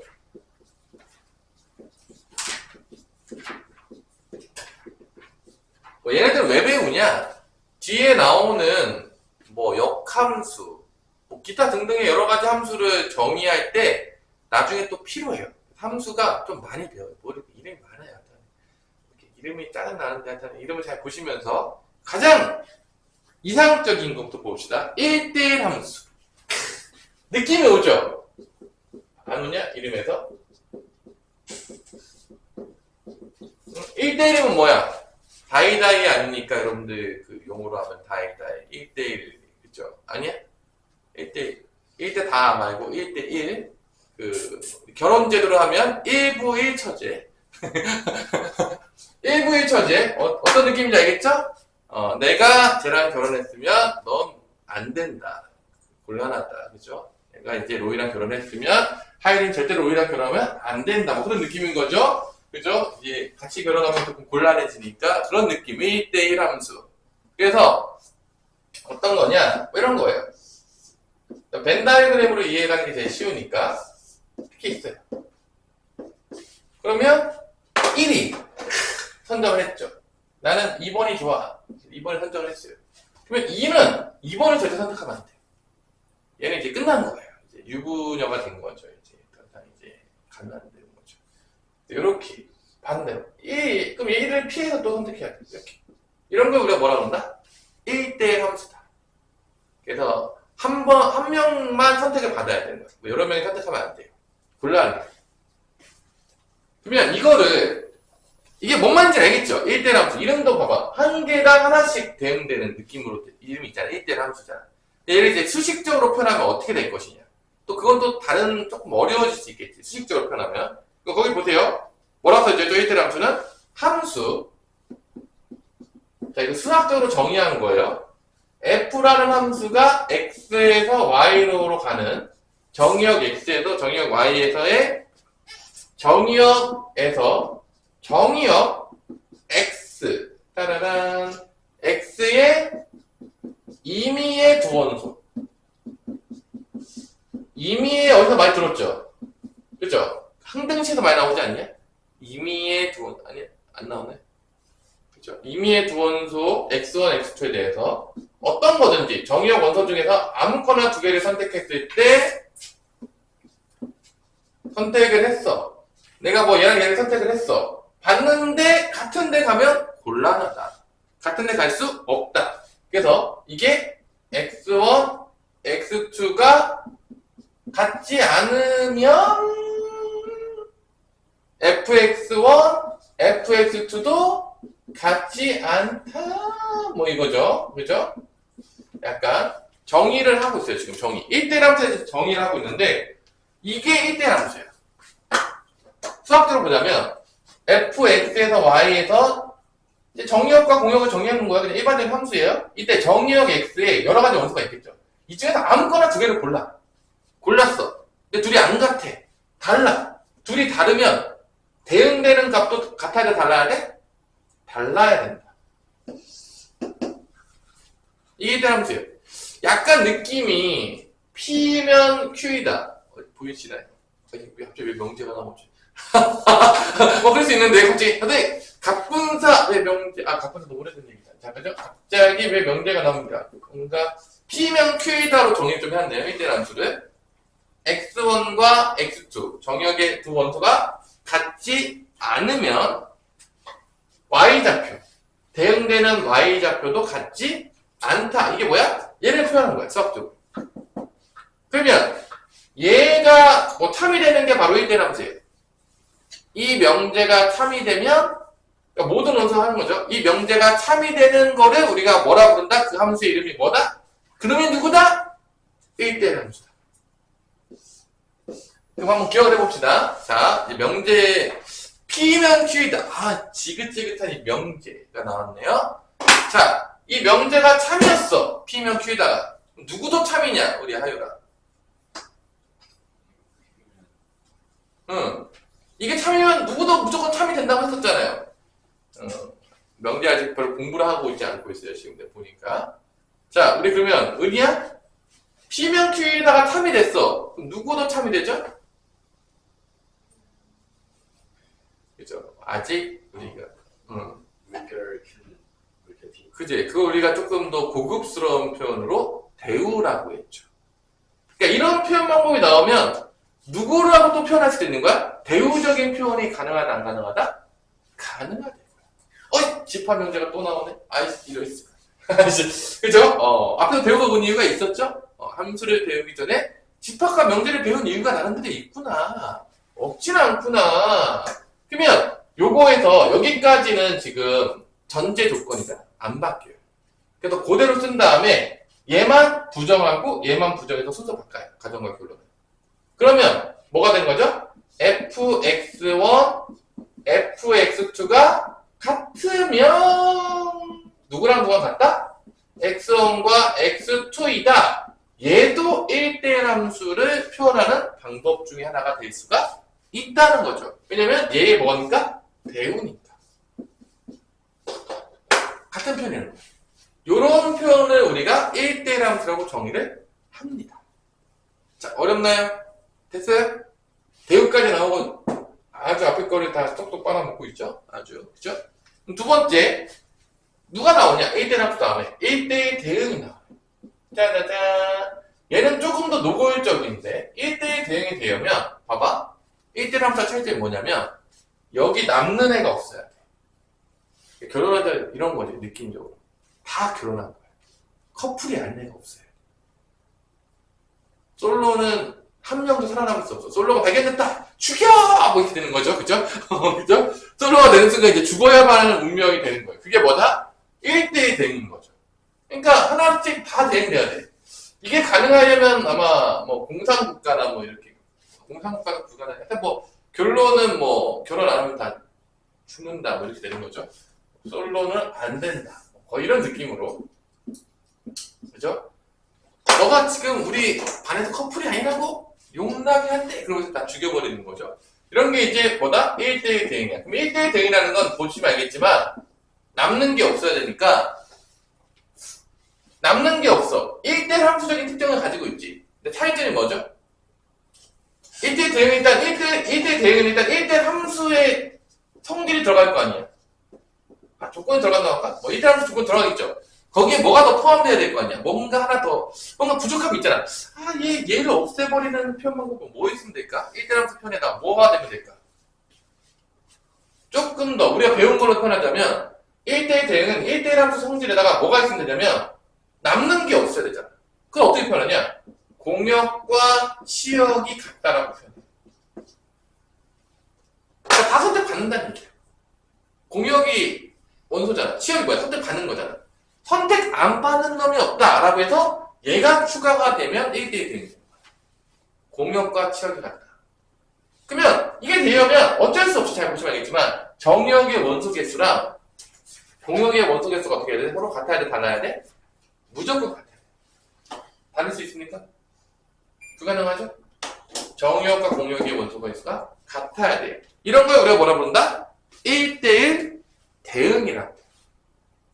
얘네들 왜 배우냐? 뒤에 나오는 역함수, 기타 등등의 여러 가지 함수를 정의할 때 나중에 또 필요해요. 함수가 좀 많이 배워요. 이름이 많아요. 이렇게 이름이 짜증나는데 하여튼 이름을 잘 보시면서 가장 이상적인 것부터 봅시다. 1대1 함수. 느낌이 오죠? 안 오냐? 이름에서? 1대1이면 뭐야? 다이다이 아닙니까? 여러분들 그 용어로 하면 다이다이 1대1 그쵸? 아니야? 1대1 1대 다 말고 1대1 결혼 제도로 하면 1부 1처제 1부 1처제 어떤 느낌인지 알겠죠? 내가 쟤랑 결혼했으면 넌 안 된다. 곤란하다. 그죠? 내가 이제 로이랑 결혼했으면 하이린 절대로 로이랑 결혼하면 안 된다. 그런 느낌인 거죠? 그죠? 이제 같이 결혼하면 조금 곤란해지니까 그런 느낌이 1대1 함수. 그래서 어떤 거냐? 이런 거예요. 벤 다이그램으로 이해하는 게 제일 쉬우니까 이렇게 있어요. 그러면 1위 선정을 했죠. 나는 2번이 좋아. 2번을 선정을 했어요. 그러면 2는 2번을 절대 선택하면 안 돼요. 얘는 이제 끝난 거예요. 이제 유부녀가 된 거죠. 이제 가면 안 되는 거죠. 이렇게 반대로 그럼 1을 피해서 또 선택해야 돼. 이렇게 이런 걸 우리가 뭐라 그런다? 1대1 함수다. 그래서 한 명만 선택을 받아야 되는 거예요. 여러 명이 선택하면 안 돼요. 곤란해. 그러면 이게 뭔 말인지 알겠죠? 1대1 함수. 이름도 봐봐. 한 개당 하나씩 대응되는 느낌으로 이름이 있잖아. 1대1 함수잖아. 얘를 이제 수식적으로 표현하면 어떻게 될 것이냐. 또 그건 또 다른 조금 어려워질 수 있겠지. 수식적으로 표현하면. 거기 보세요. 뭐라고 써있죠? 또 1대1 함수는 함수. 자, 이거 수학적으로 정의한 거예요. f라는 함수가 x에서 y로 가는 정의역 x에서 정의역 y에서의 정의역 x 따라란 x의 임의의 두원소. 임의 임의의 두 원소 x1, x2에 대해서 어떤 거든지 정의역 원소 중에서 아무거나 두 개를 선택했을 때 선택을 했어. 내가 뭐 얘랑 얘를 선택을 했어. 봤는데 같은 데 가면 곤란하다. 같은 데 갈 수 없다. 그래서 이게 x1, x2가 같지 않으면 fx1, fx2도 같지 않다. 뭐 이거죠. 그죠? 약간 정의를 하고 있어요. 지금 정의. 1대1함수에서 정의를 하고 있는데 이게 1대1함수예요. 수학적으로 보자면 fx에서 y에서 정의역과 공역을 정의하는 거야. 그냥 일반적인 함수예요. 이때 정의역 x에 여러 가지 원소가 있겠죠. 이 중에서 아무거나 두 개를 골랐어. 근데 둘이 안 같아. 달라. 둘이 다르면 대응되는 값도 같아야 돼, 달라야 돼? 달라야 된다. 이게 대함수예요. 약간 느낌이 P면 Q이다. 보이시나요? 갑자기 왜 명제가 나오지? 뭐 그럴 수 있는데 갑자기 근데 갑분사 왜 명제 갑분사 너무 오래된 얘기다. 자, 그죠? 갑자기 왜 명제가 나옵니다. 뭔가 P면 Q이다로 정의 좀 해야 돼요. 1대1 함수를 x1과 x2 정역의 두 원소가 같지 않으면 y좌표 대응되는 y좌표도 같지 않다. 이게 뭐야? 얘를 표현한 거야. 수학적으로. 그러면 얘가 뭐 참이 되는 게 바로 1대1 함수예요. 이 명제가 참이 되면 그러니까 모든 원소가 하는 거죠. 이 명제가 참이 되는 거를 우리가 뭐라 부른다? 그 함수의 이름이 뭐다? 그놈이 누구다? 1대1 함수다. 그럼 한번 기억을 해봅시다. 자, 이제 명제 P면 Q이다. 지긋지긋한 이 명제가 나왔네요. 자, 이 명제가 참이었어. P면 Q이다가. 누구도 참이냐? 우리 하유라. 이게 참이면 누구도 무조건 참이 된다고 했었잖아요. 명제 아직 별로 공부를 하고 있지 않고 있어요. 지금 보니까. 자, 우리 그러면 은이야? P면 Q에다가 참이 됐어. 그럼 누구도 참이 되죠? 그죠? 아직 우리가 그지? 그거 우리가 조금 더 고급스러운 표현으로 대우라고 했죠. 그러니까 이런 표현 방법이 나오면 누구라고 또 표현할 수도 있는 거야? 대우적인 표현이 가능하다, 안 가능하다? 가능하다. 집합 명제가 또 나오네? 이럴 수가. 그죠? 앞에서 배워본 이유가 있었죠? 함수를 배우기 전에 집합과 명제를 배운 이유가 나름대로 있구나. 없진 않구나. 그러면 요거에서 여기까지는 지금 전제 조건이다. 안 바뀌어요. 그래서 그대로 쓴 다음에 얘만 부정하고 얘만 부정해서 순서 바꿔요. 가정과 결론을. 그러면 뭐가 되는 거죠? fx1, fx2가 같으면 누구랑 누가 같다? x1과 x2이다. 얘도 1대1 함수를 표현하는 방법 중에 하나가 될 수가 있다는 거죠. 왜냐면 얘의 뭐니까? 대우니까. 같은 표현이라는 거예요. 이런 표현을 우리가 1대1 함수라고 정의를 합니다. 자, 어렵나요? 됐어요? 대우까지 나오고 아주 앞에 거를 다 똑똑 빨아먹고 있죠? 아주. 그죠? 두 번째, 누가 나오냐? 1대1 함수 다음에 1대1 대응이 나와요. 짜자잔. 얘는 조금 더 노골적인데 1대1 대응이 되려면 봐봐. 1대1 함수의 차이점이 뭐냐면 여기 남는 애가 없어야 돼. 결혼하자 이런 거지. 느낌적으로. 다 결혼한 거야. 커플이 아닌 애가 없어요. 솔로는 한 명도 살아남을 수 없어. 솔로가 발견됐다! 죽여! 뭐 이렇게 되는 거죠. 그죠? 그죠? 솔로가 되는 순간 이제 죽어야만 하는 운명이 되는 거예요. 그게 뭐다? 1대1 대응인 거죠. 그러니까 하나씩 다 대응돼야 돼. 이게 가능하려면 아마 뭐 공산국가나 뭐 이렇게 공산국가가 불가능해. 하여튼 뭐 결론은 뭐 결혼 안 하면 다 죽는다 뭐 이렇게 되는 거죠. 솔로는 안 된다. 거의 이런 느낌으로. 그죠? 너가 지금 우리 반에서 커플이 아니라고? 용납이 한대? 그러면서 다 죽여버리는 거죠. 이런 게 이제 뭐다? 1대1 대응이야. 그럼 1대1 대응이라는 건 보시면 알겠지만 남는 게 없어야 되니까 남는 게 없어. 1대1 함수적인 특징을 가지고 있지. 근데 차이점이 뭐죠? 1대1 대응은 일단 1대1 대응은 일단 1대1 함수의 성질이 들어갈 거 아니야. 조건이 들어간다고 할까? 뭐 1대 함수 조건 들어가겠죠. 거기에 뭐가 더 포함되어야 될 거 아니야. 뭔가 하나 더, 뭔가 부족함이 있잖아. 얘를 없애버리는 표현 방법은 뭐 있으면 될까? 1대 함수 표현에다가 뭐가 되면 될까? 조금 더 우리가 배운 걸로 표현하자면 1대1 대응은 1대1 함수 성질에다가 뭐가 있으면 되냐면 남는 게 없어야 되잖아. 그걸 어떻게 표현하냐? 공역과 치역이 같다라고 표현해. 그러니까 다 선택받는다는 얘기야. 공역이 원소잖아. 치역이 뭐야? 선택받는 거잖아. 선택 안 받는 놈이 없다라고 해서 얘가 추가가 되면 1대1 대응이 되는 거야. 공역과 치역이 같다. 그러면 이게 되려면 어쩔 수 없이 잘 보시면 알겠지만 정역의 원소 개수랑 공역의 원소 개수가 어떻게 해야 돼? 서로 같아야 돼? 달라야 돼? 무조건 같아야 돼. 다를 수 있습니까? 불가능하죠? 정역과 공역의 원소 개수가 같아야 돼. 이런 걸 우리가 뭐라 부른다? 1대1 대응이라고.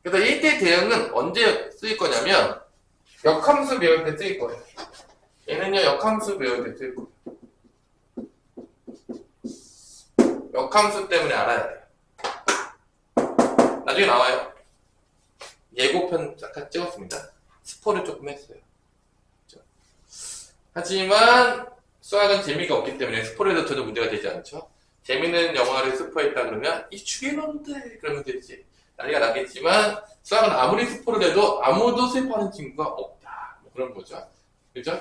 그래서 1대1 대응은 언제 쓰일 거냐면 역함수 배울 때 쓰일 거예요. 얘는요 역함수 배울 때 쓰일 거예요. 역함수 때문에 알아야 돼요. 나중에 나와요. 예고편 잠깐 찍었습니다. 스포를 조금 했어요. 그렇죠? 하지만 수학은 재미가 없기 때문에 스포를 해도 전혀 문제가 되지 않죠. 재밌는 영화를 스포했다 그러면 이 죽이놈들 그러면 되지. 난리가 나겠지만 수학은 아무리 스포를 해도 아무도 슬퍼하는 친구가 없다. 뭐 그런 거죠. 그죠?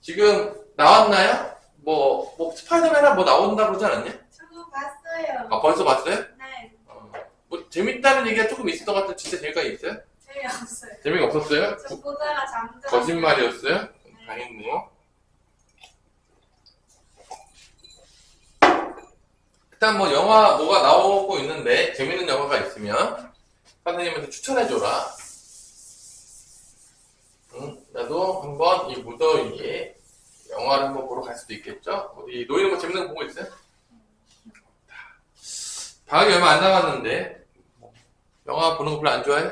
지금 나왔나요? 뭐 스파이더맨 뭐 나온다고 그러지 않았냐? 저도 봤어요. 아 벌써 봤어요? 네. 뭐 재밌다는 얘기가 조금 있었던 것 같은데 진짜 재미가 있어요? 재미없어요. 재미가 없었어요? 저 보다가 잠들었어요. 거짓말이었어요? 네. 당했네요. 일단 뭐 영화 뭐가 나오고 있는데 재밌는 영화가 있으면 선생님한테 추천해줘라. 나도 한번 이 무더위에 영화를 한번 보러 갈 수도 있겠죠? 어디 노이는 거 재밌는 거 보고 있어요? 방학이 얼마 안 남았는데 영화 보는 거 별로 안 좋아해?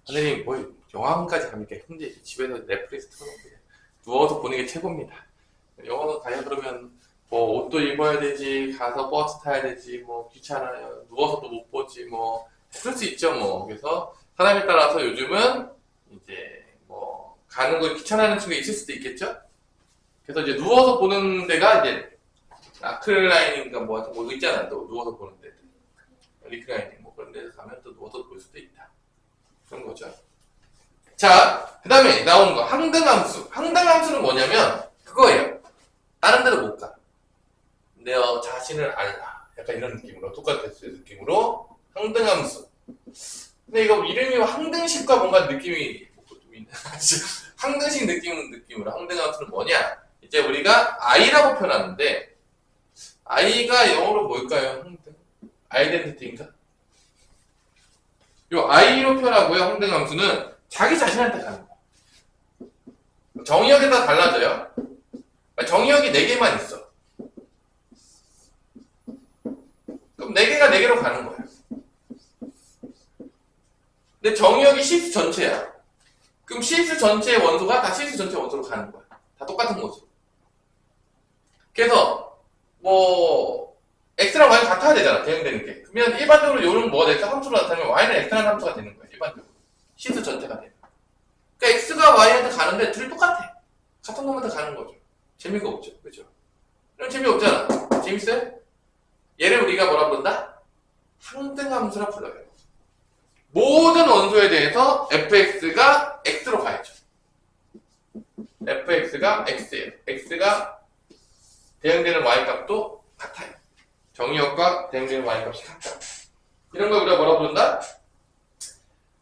선생님 뭐 영화관까지 가니까 힘들지. 집에서 넷플릭스 틀어놓고 누워서 보는 게 최고입니다. 영화관 가야 그러면 뭐 옷도 입어야 되지, 가서 버스 타야 되지, 뭐 귀찮아요. 누워서도 못 보지, 뭐 그럴 수 있죠, 뭐. 그래서 사람에 따라서 요즘은 이제 뭐 가는 거 귀찮아하는 친구가 있을 수도 있겠죠. 그래서 이제 누워서 보는 데가 이제 아크라인인가 뭐 있잖아, 또 누워서 보는 데, 리크라이닝 뭐 그런 데서 가면 또 누워서 볼 수도 있다. 그런 거죠. 자, 그 다음에 나오는 거 항등함수. 항등함수는 뭐냐면 그거예요. 다른 데로 못 가. 내 자신을 알라. 약간 이런 느낌으로 똑같았어요. 느낌으로 항등함수. 근데 이거 이름이 항등식과 뭔가 느낌이 좀 있네. 항등식 느낌으로 항등함수는 뭐냐? 이제 우리가 I라고 표현하는데 I가 영어로 뭘까요? 항등? 아이덴티티인가? 요 I로 표현하고요. 항등함수는 자기 자신한테 가는 거야. 정의역에 따라 달라져요. 정의역이 4개만 있어. 그럼 4개가 4개로 가는 거야. 근데 정의역이 실수 전체야. 그럼 실수 전체의 원소가 다 실수 전체의 원소로 가는 거야. 다 똑같은 곳으로. 그래서 뭐 x랑 y가 같아야 되잖아. 대응되는 게. 그러면 일반적으로 요런 뭐가 x 함수로 나타나면 y는 x라는 함수가 되는 거야. 일반적으로. 실수 전체가 되는 거야. 그러니까 x가 y한테 가는데 둘이 똑같아. 같은 놈한테 가는 거죠. 재미가 없죠. 그죠? 그럼 재미없잖아. 재밌어요? 얘를 우리가 뭐라 부른다? 항등함수라 불러요. 모든 원소에 대해서 fx가 x로 가야죠. fx가 x예요. x가 대응되는 y값도 같아요. 정의역과 대응되는 y값이 같다. 이런 걸 우리가 뭐라 부른다?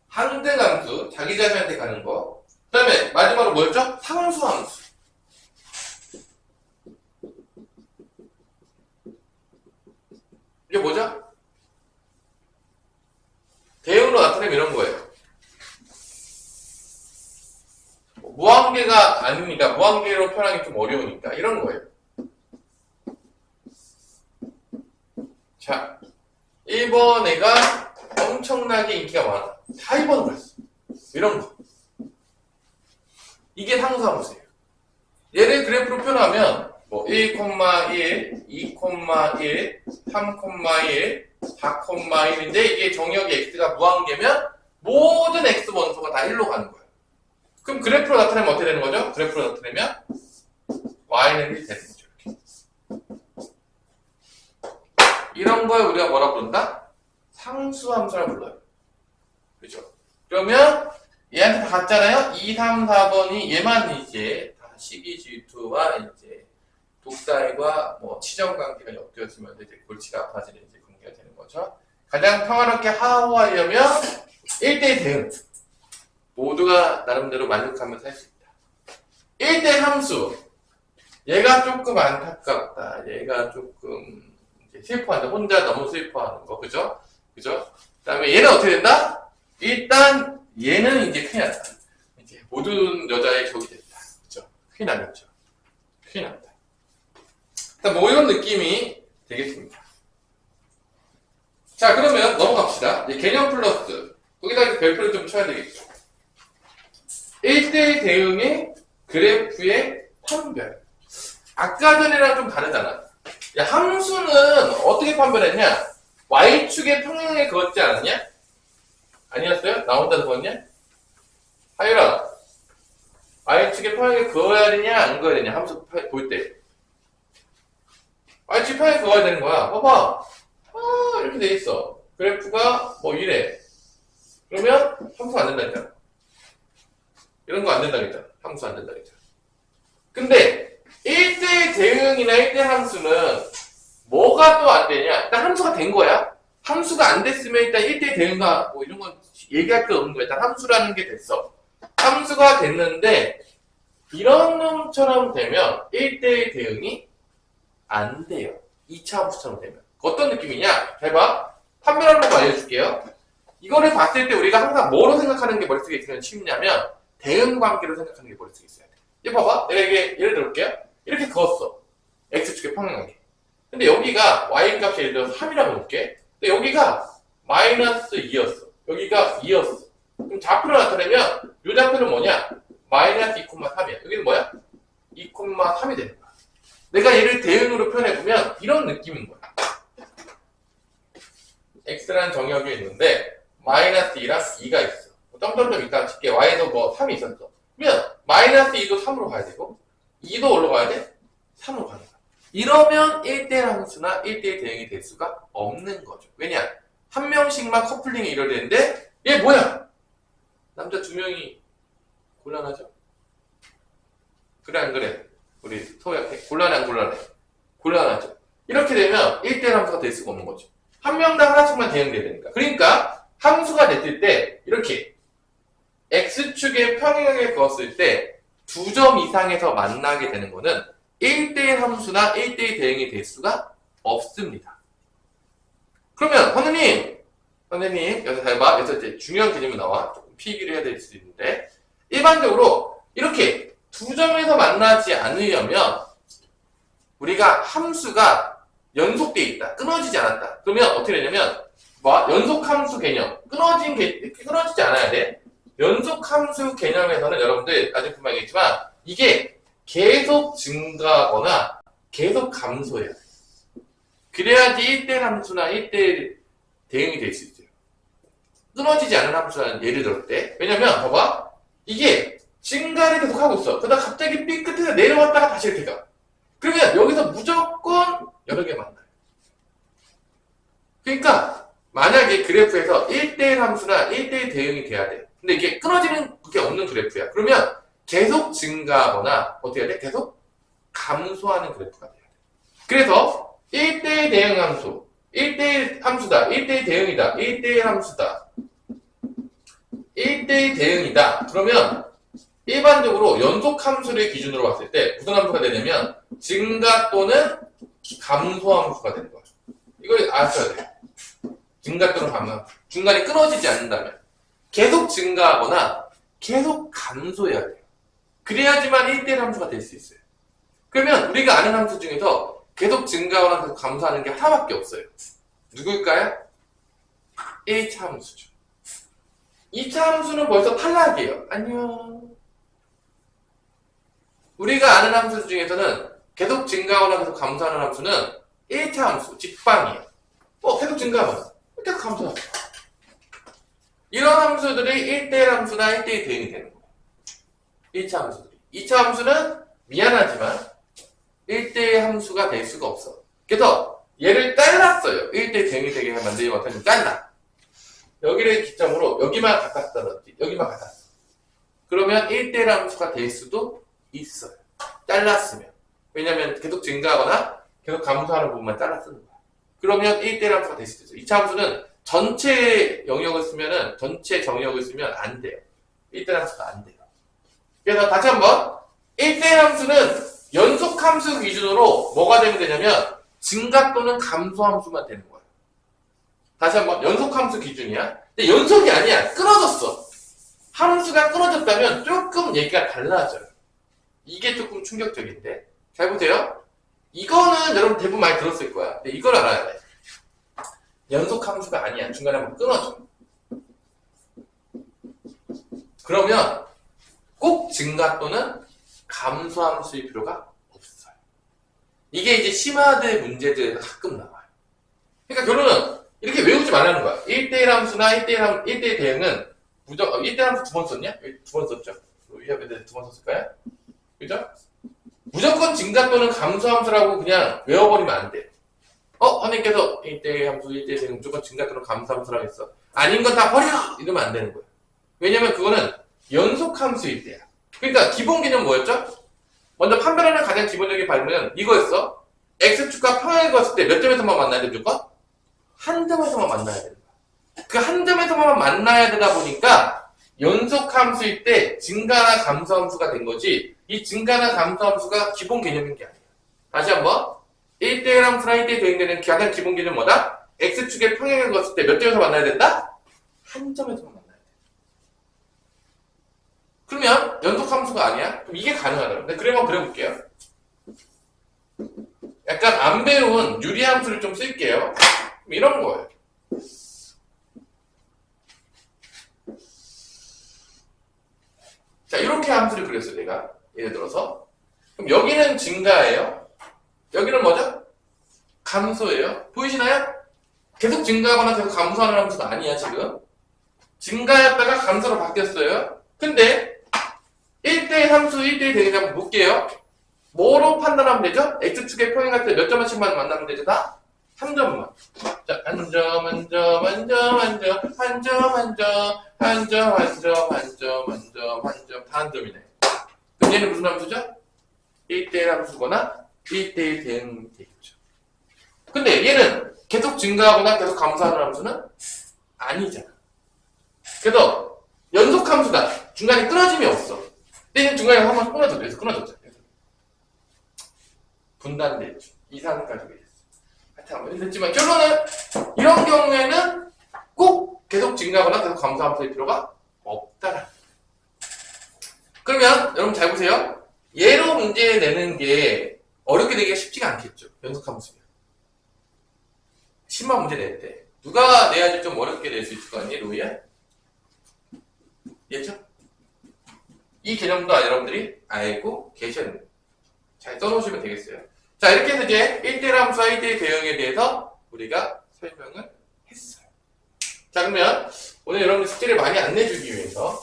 항등함수, 자기 자신한테 가는 거. 그 다음에 마지막으로 뭐였죠? 상수함수. 이게 뭐죠? 대응으로 나타내면 이런 거예요. 무한계가 아니니까, 무한계로 표현하기 좀 어려우니까, 이런 거예요. 자, 1번 애가 엄청나게 인기가 많아. 다 1번으로 갔어. 이런 거. 이게 상수함수예요. 얘를 그래프로 표현하면 뭐 1,1, 2,1, 3,1, 4,1인데 이게 정역이 x가 무한계면 모든 x 원소가 다 1로 가는 거예요. 그럼 그래프로 나타내면 어떻게 되는 거죠? 그래프로 나타내면 y는 1 되는 거죠. 이렇게. 이런 걸 우리가 뭐라 부른다? 상수함수라 불러요. 그죠? 그러면 얘한테 다 같잖아요? 2, 3, 4번이 얘만 이제 다 식이질투와 이제 독사일과 뭐 치정 관계가 엮여지면 이제 골치가 아파지는 이제 관계가 되는 거죠. 가장 평화롭게 하호하려면 1대1 대응. 모두가 나름대로 만족하면서 할 수 있다. 1대1 함수. 얘가 조금 안타깝다. 얘가 조금 이제 슬퍼한다. 혼자 너무 슬퍼하는 거. 그죠? 그죠? 그 다음에 얘는 어떻게 된다? 일단 얘는 이제 큰일 났다. 이제 모든 여자의 적이 됐다. 그죠? 큰일 나겠죠. 큰일 났다. 일단 뭐 이런 느낌이 되겠습니다. 자, 그러면 넘어갑시다. 이제 개념 플러스. 거기다 이제 별표를 좀 쳐야 되겠죠. 1대1 대응의 그래프의 판별. 아까 전이랑 좀 다르잖아. 야, 함수는 어떻게 판별했냐? Y축의 평행에 그었지 않았냐? 아니었어요? 나 혼자 그었냐? 하율아, Y축의 평행에 그어야 되냐, 안 그어야 되냐? 함수 볼 때. Y축 평행에 그어야 되는 거야. 봐봐. 이렇게 돼 있어. 그래프가 뭐 이래. 그러면 함수 안 된다 했잖아. 이런 거 안 된다 했잖아. 함수 안 된다 했잖아. 근데 1대1 대응이나 1대1 함수는 뭐가 또 안 되냐? 일단 함수가 된 거야. 함수가 안 됐으면 일단 1대1 대응과 뭐 이런 건 얘기할 게 없는 거야. 일단 함수라는 게 됐어. 함수가 됐는데 이런 놈처럼 되면 1대1 대응이 안 돼요. 2차 함수처럼 되면. 어떤 느낌이냐? 잘 봐. 판별하는 거 알려줄게요. 이거를 봤을 때 우리가 항상 뭐로 생각하는 게 머릿속에 있으면 쉽냐면 대응 관계로 생각하는 게 머릿속에 있어야 돼. 이거 봐봐. 내가 이게 예를 들어볼게요. 이렇게 그었어. x축의 평행하게. 근데 여기가 y 값이 예를 들어서 3이라고 볼게. 근데 여기가 마이너스 2였어. 여기가 2였어. 그럼 좌표로 나타내면 이 좌표는 뭐냐? 마이너스 2,3이야. 여기는 뭐야? 2,3이 되는 거야. 내가 얘를 대응으로 표현해보면 이런 느낌인 거야. x라는 정역이 있는데 마이너스 2랑 2가 있어. 점점점 있다가 칠게. y에서 뭐 3이 있었어. 그러면 마이너스 2도 3으로 가야 되고 2도 올라가야 돼? 3으로 가는 거야. 이러면 1대1 함수나 1대1 대응이 될 수가 없는 거죠. 왜냐? 한 명씩만 커플링이 이루어지는데 얘 뭐야? 남자 2명이 곤란하죠? 그래 안 그래? 우리 소희한테 곤란해 안 곤란해? 곤란하죠. 이렇게 되면 1대1 함수가 될 수가 없는 거죠. 한 명당 하나씩만 대응돼야 되니까. 그러니까 함수가 됐을 때 이렇게 x축의 평행하게 그었을 때 2점 이상에서 만나게 되는 거는 1대1 함수나 1대1 대응이 될 수가 없습니다. 그러면 선생님 여기서 잘 봐. 여기서 이제 중요한 개념이 나와. 조금 피기를 해야 될 수 있는데 일반적으로 이렇게 2점에서 만나지 않으려면 우리가 함수가 연속돼 있다. 끊어지지 않았다. 그러면 어떻게 되냐면 연속함수 개념. 끊어지지 않아야 돼. 연속함수 개념에서는 여러분들 나중에 보면 알겠지만 이게 계속 증가하거나 계속 감소해야 돼. 그래야지 1대1 함수나 1대1 대응이 될 수 있어요. 끊어지지 않은 함수는 예를 들을 때. 왜냐면 봐봐. 이게 증가를 계속 하고 있어. 그러다 갑자기 삐 끝에서 내려왔다가 다시 이렇게 가. 그러면 여기서 무조건 여러 개 만나요. 그러니까 만약에 그래프에서 1대1 함수나 1대1 대응이 돼야 돼. 근데 이게 끊어지는 그게 없는 그래프야. 그러면 계속 증가하거나 어떻게 해야 돼? 계속 감소하는 그래프가 돼야 돼. 그래서 1대1 대응 함수, 1대1 함수다, 1대1 대응이다, 1대1 함수다, 1대1 대응이다. 그러면 일반적으로 연속 함수를 기준으로 봤을 때 무슨 함수가 되냐면 증가 또는 감소 함수가 되는 거야. 이걸 아셔야 돼. 증가 또는 감소. 중간에 끊어지지 않는다면 계속 증가하거나 계속 감소해야 돼요. 그래야지만 1대1 함수가 될 수 있어요. 그러면 우리가 아는 함수 중에서 계속 증가하거나 계속 감소하는 게 하나밖에 없어요. 누굴까요? 1차 함수죠. 2차 함수는 벌써 탈락이에요. 안녕. 우리가 아는 함수 중에서는 계속 증가하거나 계속 감소하는 함수는 1차 함수, 직방이에요. 계속 증가하거나 계속 감소하거나. 이런 함수들이 1대1 함수나 1대2 대응이 되는 거예요. 1차 함수들이. 2차 함수는 미안하지만 1대1 함수가 될 수가 없어. 그래서 얘를 잘랐어요. 1대1 대응이 되게 만들지 못하면 잘라. 여기를 기점으로 여기만 같았다든지 여기만 같았어. 그러면 1대1 함수가 될 수도 있어요. 잘랐으면. 왜냐면 계속 증가하거나 계속 감소하는 부분만 잘라 쓰는 거야. 그러면 1대1 함수가 될 수도 있어요. 2차 함수는 전체 영역을 쓰면은, 전체 정역을 쓰면 안 돼요. 1대1 함수가 안 돼요. 그래서 다시 한번, 1대1 함수는 연속 함수 기준으로 뭐가 되면 되냐면, 증가 또는 감소 함수만 되는 거예요. 다시 한번, 연속 함수 기준이야. 근데 연속이 아니야. 끊어졌어. 함수가 끊어졌다면 조금 얘기가 달라져요. 이게 조금 충격적인데. 잘 보세요. 이거는 여러분 대부분 많이 들었을 거야. 근데 이걸 알아야 돼. 연속 함수가 아니야. 중간에 한번 끊어져. 그러면 꼭 증가 또는 감소 함수일 필요가 없어요. 이게 이제 심화될 문제들에서 가끔 나와요. 그러니까 결론은 이렇게 외우지 말라는 거야. 1대1 함수나 1대1 대응은 무조건 1대1 함수 2번 썼냐? 2번 썼죠. 위협에 2번 썼을까요? 그죠? 무조건 증가 또는 감소 함수라고 그냥 외워버리면 안 돼. 선생님께서 1대1 함수, 1대1 대응 무조건 증가 또는 감소 함수라고 했어. 아닌 건 다 버려! 이러면 안 되는 거야. 왜냐면 그거는 연속 함수일 때야. 그러니까 기본 개념 뭐였죠? 먼저 판별하는 가장 기본적인 발명은 이거였어. x축과 평행을 그었을 때 몇 점에서만 만나야 돼, 무조건? 한 점에서만 만나야 되는 거야. 그 한 점에서만 만나야 되다 보니까 연속 함수일 때 증가나 감소 함수가 된 거지, 이 증가나 감소 함수가 기본 개념인 게 아니야. 다시 한번. 1대1 함수나 1대1 대응되는 가장 기본 개념 뭐다? x축의 평행을 그었을 때 몇 점에서 만나야 된다? 한 점에서만 만나야 돼. 그러면 연속 함수가 아니야? 그럼 이게 가능하더라고요. 근데 그래 한번 그려볼게요. 약간 안 배운 유리 함수를 좀 쓸게요. 이런 거예요. 자, 이렇게 함수를 그렸어요, 내가. 예를 들어서. 그럼 여기는 증가예요. 여기는 뭐죠? 감소예요. 보이시나요? 계속 증가하거나 계속 감소하는 함수가 아니야, 지금. 증가였다가 감소로 바뀌었어요. 근데 1대1 함수, 1대1 대응을 한번 볼게요. 뭐로 판단하면 되죠? x축의 평행 같을 때 몇 점만씩만 만나면 되죠, 다? 한 점만. 자, 한 점, 한 점, 한 점, 한 점, 한 점, 한 점, 한 점, 한 점, 한 점, 한 점, 한 점, 다 한 점이네. 그럼 얘는 무슨 함수죠? 1대1 함수거나 1대1 대응 되겠죠. 근데 얘는 계속 증가하거나 계속 감소하는 함수는 아니잖아. 그래서 연속 함수다. 중간에 끊어짐이 없어. 근데 얘는 중간에 한번 끊어졌죠. 그래서 끊어졌죠. 분단됐죠. 이상을 가지고 있어요. 하여튼 한번 됐지만 결론은 이런 경우에는 꼭 계속 증가하거나 계속 감소함수일 필요가 없다라는 거예요. 그러면 여러분 잘 보세요. 얘로 문제 내는 게 어렵게 되기가 쉽지가 않겠죠. 연속함수면. 심화 문제 낼 때 누가 내야지 좀 어렵게 낼 수 있을 거 아니에요, 로이야? 이해죠? 이 개념도 여러분들이 알고 계셨는데 잘 써놓으시면 되겠어요. 자, 이렇게 해서 이제 1대1 함수와 1대1 대응에 대해서 우리가 설명을 했어요. 자, 그러면 오늘 여러분들 숙제를 많이 안 내주기 위해서,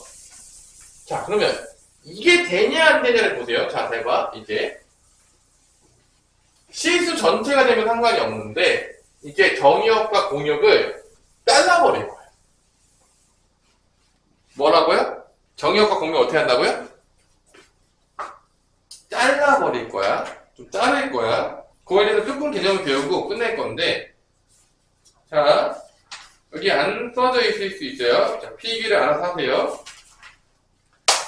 자, 그러면 이게 되냐 안 되냐를 보세요. 자, 잘 봐. 이제 실수 전체가 되면 상관이 없는데 이제 정의역과 공역을 잘라버릴 거예요. 뭐라고요? 정의역과 공역 어떻게 한다고요? 잘라버릴 거야. 좀 자를 거야. 그거에 대해서 조금 개념을 배우고 끝낼 건데, 자, 여기 안 써져 있을 수 있어요. 자, 필기를 알아서 하세요.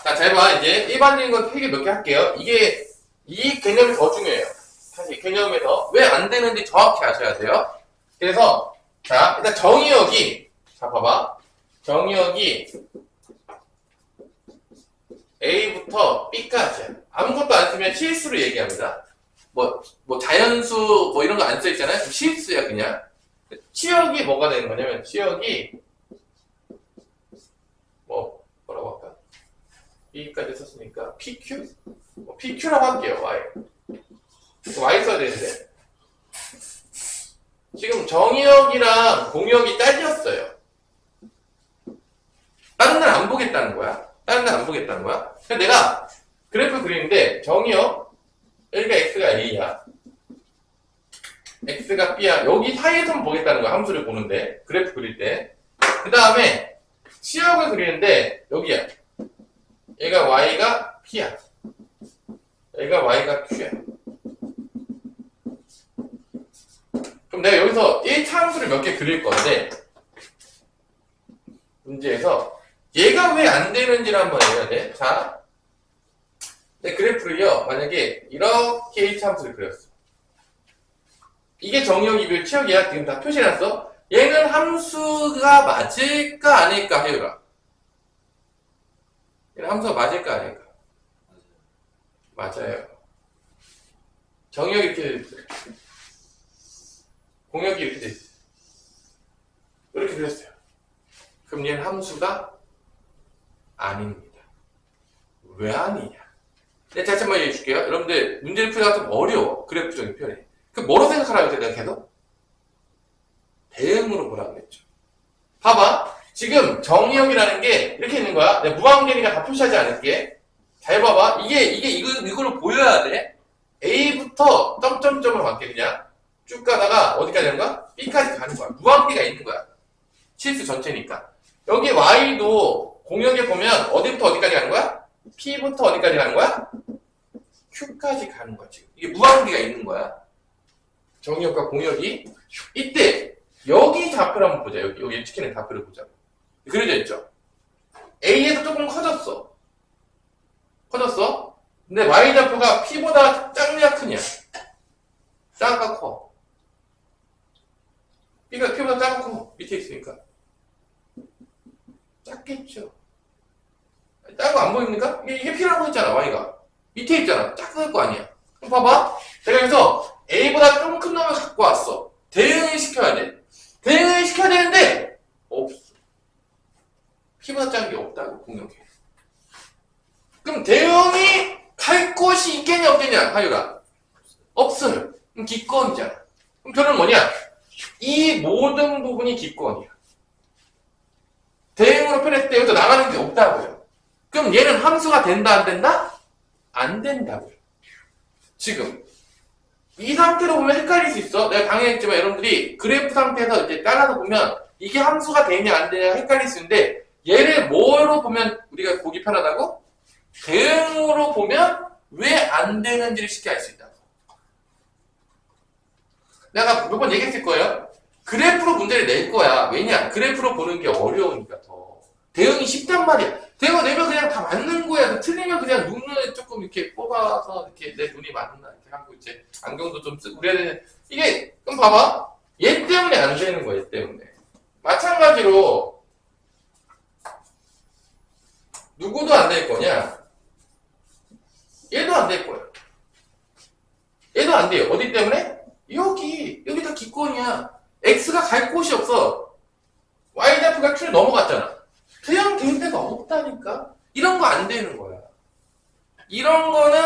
자, 잘 봐. 이제 일반적인 건 필기 몇 개 할게요. 이 개념이 더 중요해요. 사실 개념에서 왜 안 되는지 정확히 아셔야 돼요. 그래서, 자, 일단 정의역이, 자, 봐봐. 정의역이 A부터 B까지야. 아무것도 안 쓰면 실수로 얘기합니다. 뭐 자연수, 이런 거 안 써있잖아요? 그럼 실수야, 그냥. 치역이 뭐가 되는 거냐면, 치역이, 뭐라고 할까? B까지 썼으니까, PQ? PQ라고 할게요, Y. y 써야 되는데. 지금 정의역이랑 공역이 딸렸어요. 다른 데는 안 보겠다는 거야. 다른 데는 안 보겠다는 거야. 그래서 내가 그래프 그리는데 정의역, 여기가 x가 a야. x가 b야. 여기 사이에서만 보겠다는 거야. 함수를 보는데. 그래프 그릴 때. 그 다음에 치역을 그리는데 여기야. 얘가 y가 p야. 얘가 y가 q야. 그럼 내가 여기서 1차 함수를 몇 개 그릴 건데 문제에서 얘가 왜 안 되는지를 한번 해야 돼. 자, 내 그래프를요. 만약에 이렇게 1차 함수를 그렸어. 이게 정의역이고 치역이야. 지금 다 표시해놨어. 얘는 함수가 맞을까 아닐까 해요라. 얘는 함수가 맞을까 아닐까? 맞아요. 정의역이 이렇게 돼 있어요. 공역이 이렇게 돼 있어요. 이렇게 그렸어요. 그럼 얘는 함수가 아닙니다. 왜 아니냐? 내가 다시 한번 얘기해 줄게요. 여러분들 문제를 풀기가 좀 어려워. 그래프적인 표현이. 그 뭐로 생각하라고 했죠? 내가 계속? 대응으로 보라고 했죠. 봐봐. 지금 정의역이라는 게 이렇게 있는 거야. 내가 무한계니까 다 표시하지 않을게. 잘 봐봐. 이걸로 보여야 돼. A부터 점점점으로 갈게, 그냥. 쭉 가다가 어디까지 가는 거야? B까지 가는 거야. 무한계가 있는 거야. 실수 전체니까. 여기 Y도 공역에 보면 어디부터 어디까지 가는 거야? P부터 어디까지 가는 거야? Q까지 가는 거야, 지금. 이게 무한계가 있는 거야. 정의역과 공역이. 이때, 여기 좌표를 한번 보자. 여기 찍히는 좌표를 보자. 그려져 있죠? A에서 조금 커졌어. 커졌어? 근데 Y좌표가 P보다 작냐, 크냐? 작아, 커. B가 P보다 작아, 커. 밑에 있으니까. 작겠죠. 작은 거 안 보입니까? 이게 P라고 했잖아, Y가. 밑에 있잖아. 작을 거 아니야. 그럼 봐봐. 제가 여기서 A보다 좀 큰 놈을 갖고 왔어. 대응을 시켜야 돼. 대응을 시켜야 되는데, 없어. P보다 작은 게 없다고, 공역에. 그럼 대응이 갈 곳이 있겠냐, 없겠냐, 하유가? 없어요. 그럼 기권이잖아. 그럼 결론은 뭐냐? 이 모든 부분이 기권이야. 대응으로 표현했을 때 여기서 나가는 게 없다고요. 그럼 얘는 함수가 된다, 안 된다? 안 된다고요. 지금 이 상태로 보면 헷갈릴 수 있어. 내가 당연히 했지만 여러분들이 그래프 상태에서 이제 따라서 보면 이게 함수가 되냐 안 되냐 헷갈릴 수 있는데 얘를 뭐로 보면 우리가 보기 편하다고? 대응으로 보면 왜 안 되는지를 쉽게 알 수 있다. 내가 몇 번 얘기했을 거예요. 그래프로 문제를 낼 거야. 왜냐? 그래프로 보는 게 어려우니까 더. 대응이 쉽단 말이야. 대응을 내면 그냥 다 맞는 거야. 틀리면 그냥 눈을 조금 이렇게 뽑아서 이렇게 내 눈이 맞나 이렇게 하고 이제 안경도 좀 쓰고 그래야 되는. 이게 그럼 봐봐. 얘 때문에 안 되는 거야. 얘 때문에. 마찬가지로 누구도 안 될 거냐? 얘도 안 될 거야. 얘도 안 돼요. 어디 때문에? 여기 다 기권이야. X가 갈 곳이 없어. Y좌표가 Q를 넘어갔잖아. 그냥 될 데가 없다니까. 이런 거 안 되는 거야. 이런 거는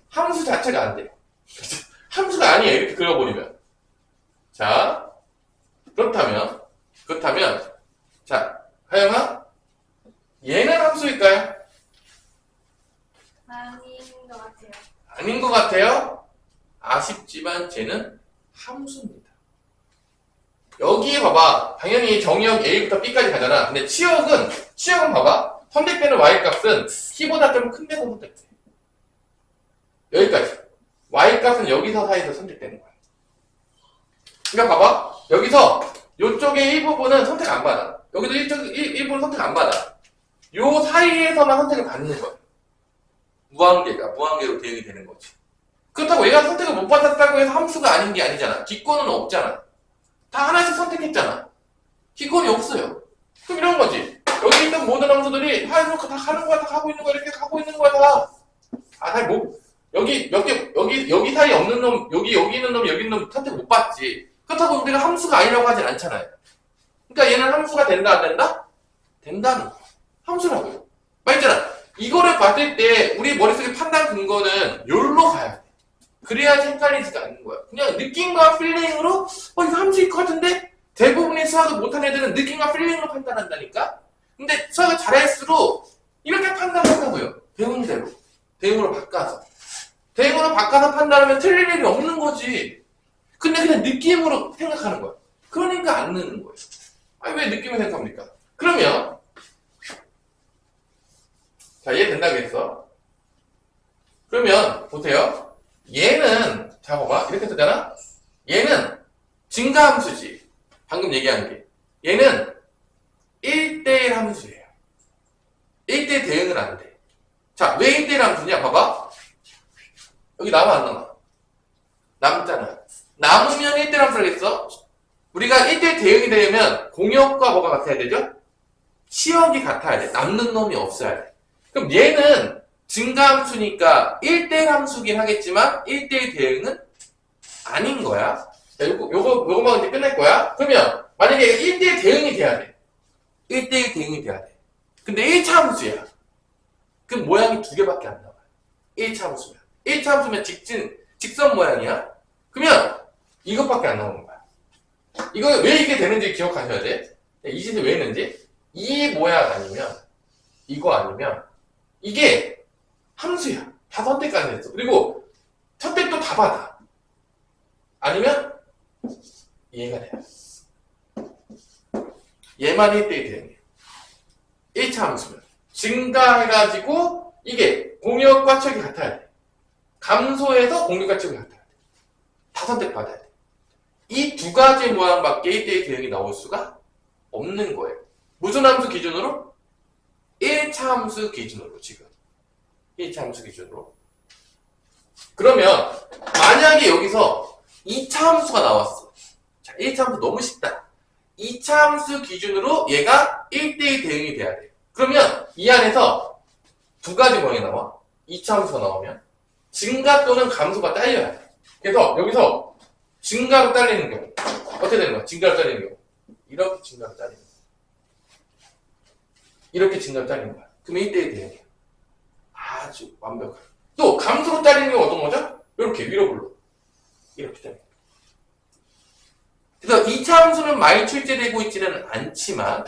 함수 자체가 안 돼. 함수가 아니야. 이렇게 그려버리면. 자, 그렇다면 자, 하영아, 얘는 함수일까요? 아닌 것 같아요. 아닌 것 같아요. 아쉽지만 쟤는 함수입니다. 여기에 봐봐. 당연히 정의역 A부터 B까지 가잖아. 근데 치역은 봐봐. 선택되는 Y값은 T보다 좀 큰 데서 선택돼. 여기까지. Y값은 여기서 사이에서 선택되는 거야. 그러니까 봐봐. 여기서 이쪽의 일부분은 선택 안 받아. 여기도 일부분 선택 안 받아. 요 사이에서만 선택을 받는 거야. 무한계로 대응이 되는 거지. 그렇다고 얘가 선택을 못 받았다고 해서 함수가 아닌 게 아니잖아. 기권은 없잖아. 다 하나씩 선택했잖아. 기권이 없어요. 그럼 이런 거지. 여기 있던 모든 함수들이 다 가는 거야, 다 가고 있는 거야, 이렇게 가고 있는 거야, 다. 여기 사이에 없는 놈, 여기 있는 놈, 여기 있는 놈 선택 못 받지. 그렇다고 우리가 함수가 아니라고 하진 않잖아요. 그러니까 얘는 함수가 된다, 안 된다? 된다는 거야. 함수라고요. 말했잖아. 이거를 봤을 때 우리 머릿속에 판단 근거는 여기로 가야 돼. 그래야지 헷갈리지가 않는 거야. 그냥 느낌과 필링으로 이거 함수일 것 같은데 대부분의 수학을 못한 애들은 느낌과 필링으로 판단한다니까. 근데 수학을 잘할수록 이렇게 판단한다고요. 배운 대로. 대응으로 바꿔서. 대응으로 바꿔서 판단하면 틀릴 일이 없는 거지. 근데 그냥 느낌으로 생각하는 거야. 그러니까 안 느는 거예요. 아니 왜 느낌을 생각합니까? 그러면 자 이해된다겠어? 그러면 보세요. 얘는 자 봐봐 이렇게 쓰잖아. 얘는 증가함수지. 방금 얘기한 게. 얘는 1대1 함수예요. 1대1 대응은 안 돼. 자, 왜 1대1 함수냐? 봐봐. 여기 남아 안 남아? 남잖아. 남으면 1대1 함수라겠어? 우리가 1대1 대응이 되려면 공역과 뭐가 같아야 되죠? 치역이 같아야 돼. 남는 놈이 없어야 돼. 그럼 얘는 증가함수니까 1대1 함수긴 하겠지만 1대1 대응은 아닌 거야. 자, 요거만 이제 끝낼 거야. 그러면 만약에 1대1 대응이 돼야 돼. 1대1 대응이 돼야 돼. 근데 1차 함수야. 그럼 모양이 두 개밖에 안 나와요. 1차 함수면. 1차 함수면 직선 모양이야. 그러면 이것밖에 안 나오는 거야. 이거 왜 이게 되는지 기억하셔야 돼. 이 짓을 왜 했는지. 이 모양 아니면 이거 아니면 이게 함수야. 다 선택까지 했어. 그리고 선택도 다 받아. 아니면 얘가 돼. 얘만 1대1 대응이야. 1차 함수면. 증가해가지고 이게 공역과 치역이 같아야 돼. 감소해서 공역과 치역이 같아야 돼. 다 선택받아야 돼. 이 두 가지 모양밖에 1대1 대응이 나올 수가 없는 거예요. 무슨 함수 기준으로? 1차 함수 기준으로 지금. 1차 함수 기준으로. 그러면 만약에 여기서 2차 함수가 나왔어. 자, 1차 함수 너무 쉽다. 2차 함수 기준으로 얘가 1대1 대응이 돼야 돼. 그러면 이 안에서 두 가지 모양이 나와. 2차 함수가 나오면 증가 또는 감소가 딸려야 돼. 그래서 여기서 증가로 딸리는 경우 어떻게 되는 거야? 증가로 딸리는 경우 이렇게 증가로 딸리는 거야. 이렇게 증가로 딸리는 거야. 그러면 1대1 대응이야. 아주 완벽한. 또 감소로 딸리는 경우 어떤 거죠? 이렇게 위로 불러. 이렇게 딸리는 거야. 그래서 2차 함수는 많이 출제되고 있지는 않지만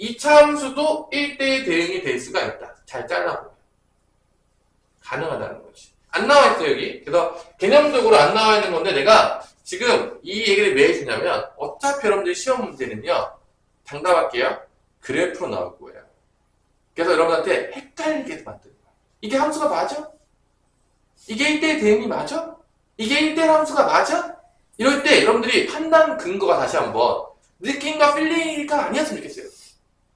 2차 함수도 1대1 대응이 될 수가 있다. 잘 잘라보면. 가능하다는 거지. 안 나와 있어, 여기. 그래서 개념적으로 안 나와 있는 건데 내가 지금 이 얘기를 왜 해주냐면 어차피 여러분들 시험 문제는요. 장담할게요. 그래프로 나올 거예요. 그래서 여러분한테 헷갈리게 만드는 거야. 이게 함수가 맞아? 이게 1대1 대응이 맞아? 이게 1대1 함수가 맞아? 이럴 때 여러분들이 판단 근거가 다시 한번 느낌과 필링이가 아니었으면 좋겠어요.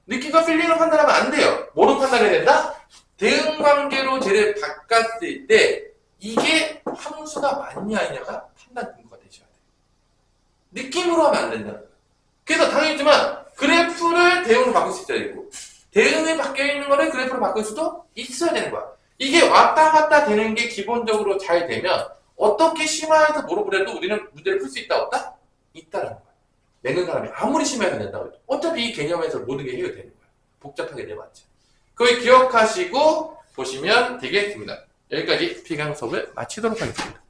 느낌과 필링을 판단하면 안 돼요. 뭐로 판단해야 된다? 대응 관계로 쟤를 바꿨을 때 이게 함수가 맞냐 아니냐가 판단 근거가 되셔야 돼요. 느낌으로 하면 안 된다. 그래서 당연히지만 그래프를 대응으로 바꿀 수 있어야 되고 대응이 바뀌어 있는 거를 그래프로 바꿀 수도 있어야 되는 거야. 이게 왔다 갔다 되는 게 기본적으로 잘 되면 어떻게 심화해서 물어보려도 우리는 문제를 풀 수 있다 없다? 있다라는 거야. 내는 사람이 아무리 심화해서 낸다고 해도 어차피 이 개념에서 모든 게 해결되는 거야. 복잡하게 내봤자. 그걸 기억하시고 보시면 되겠습니다. 여기까지 피강 수업을 마치도록 하겠습니다.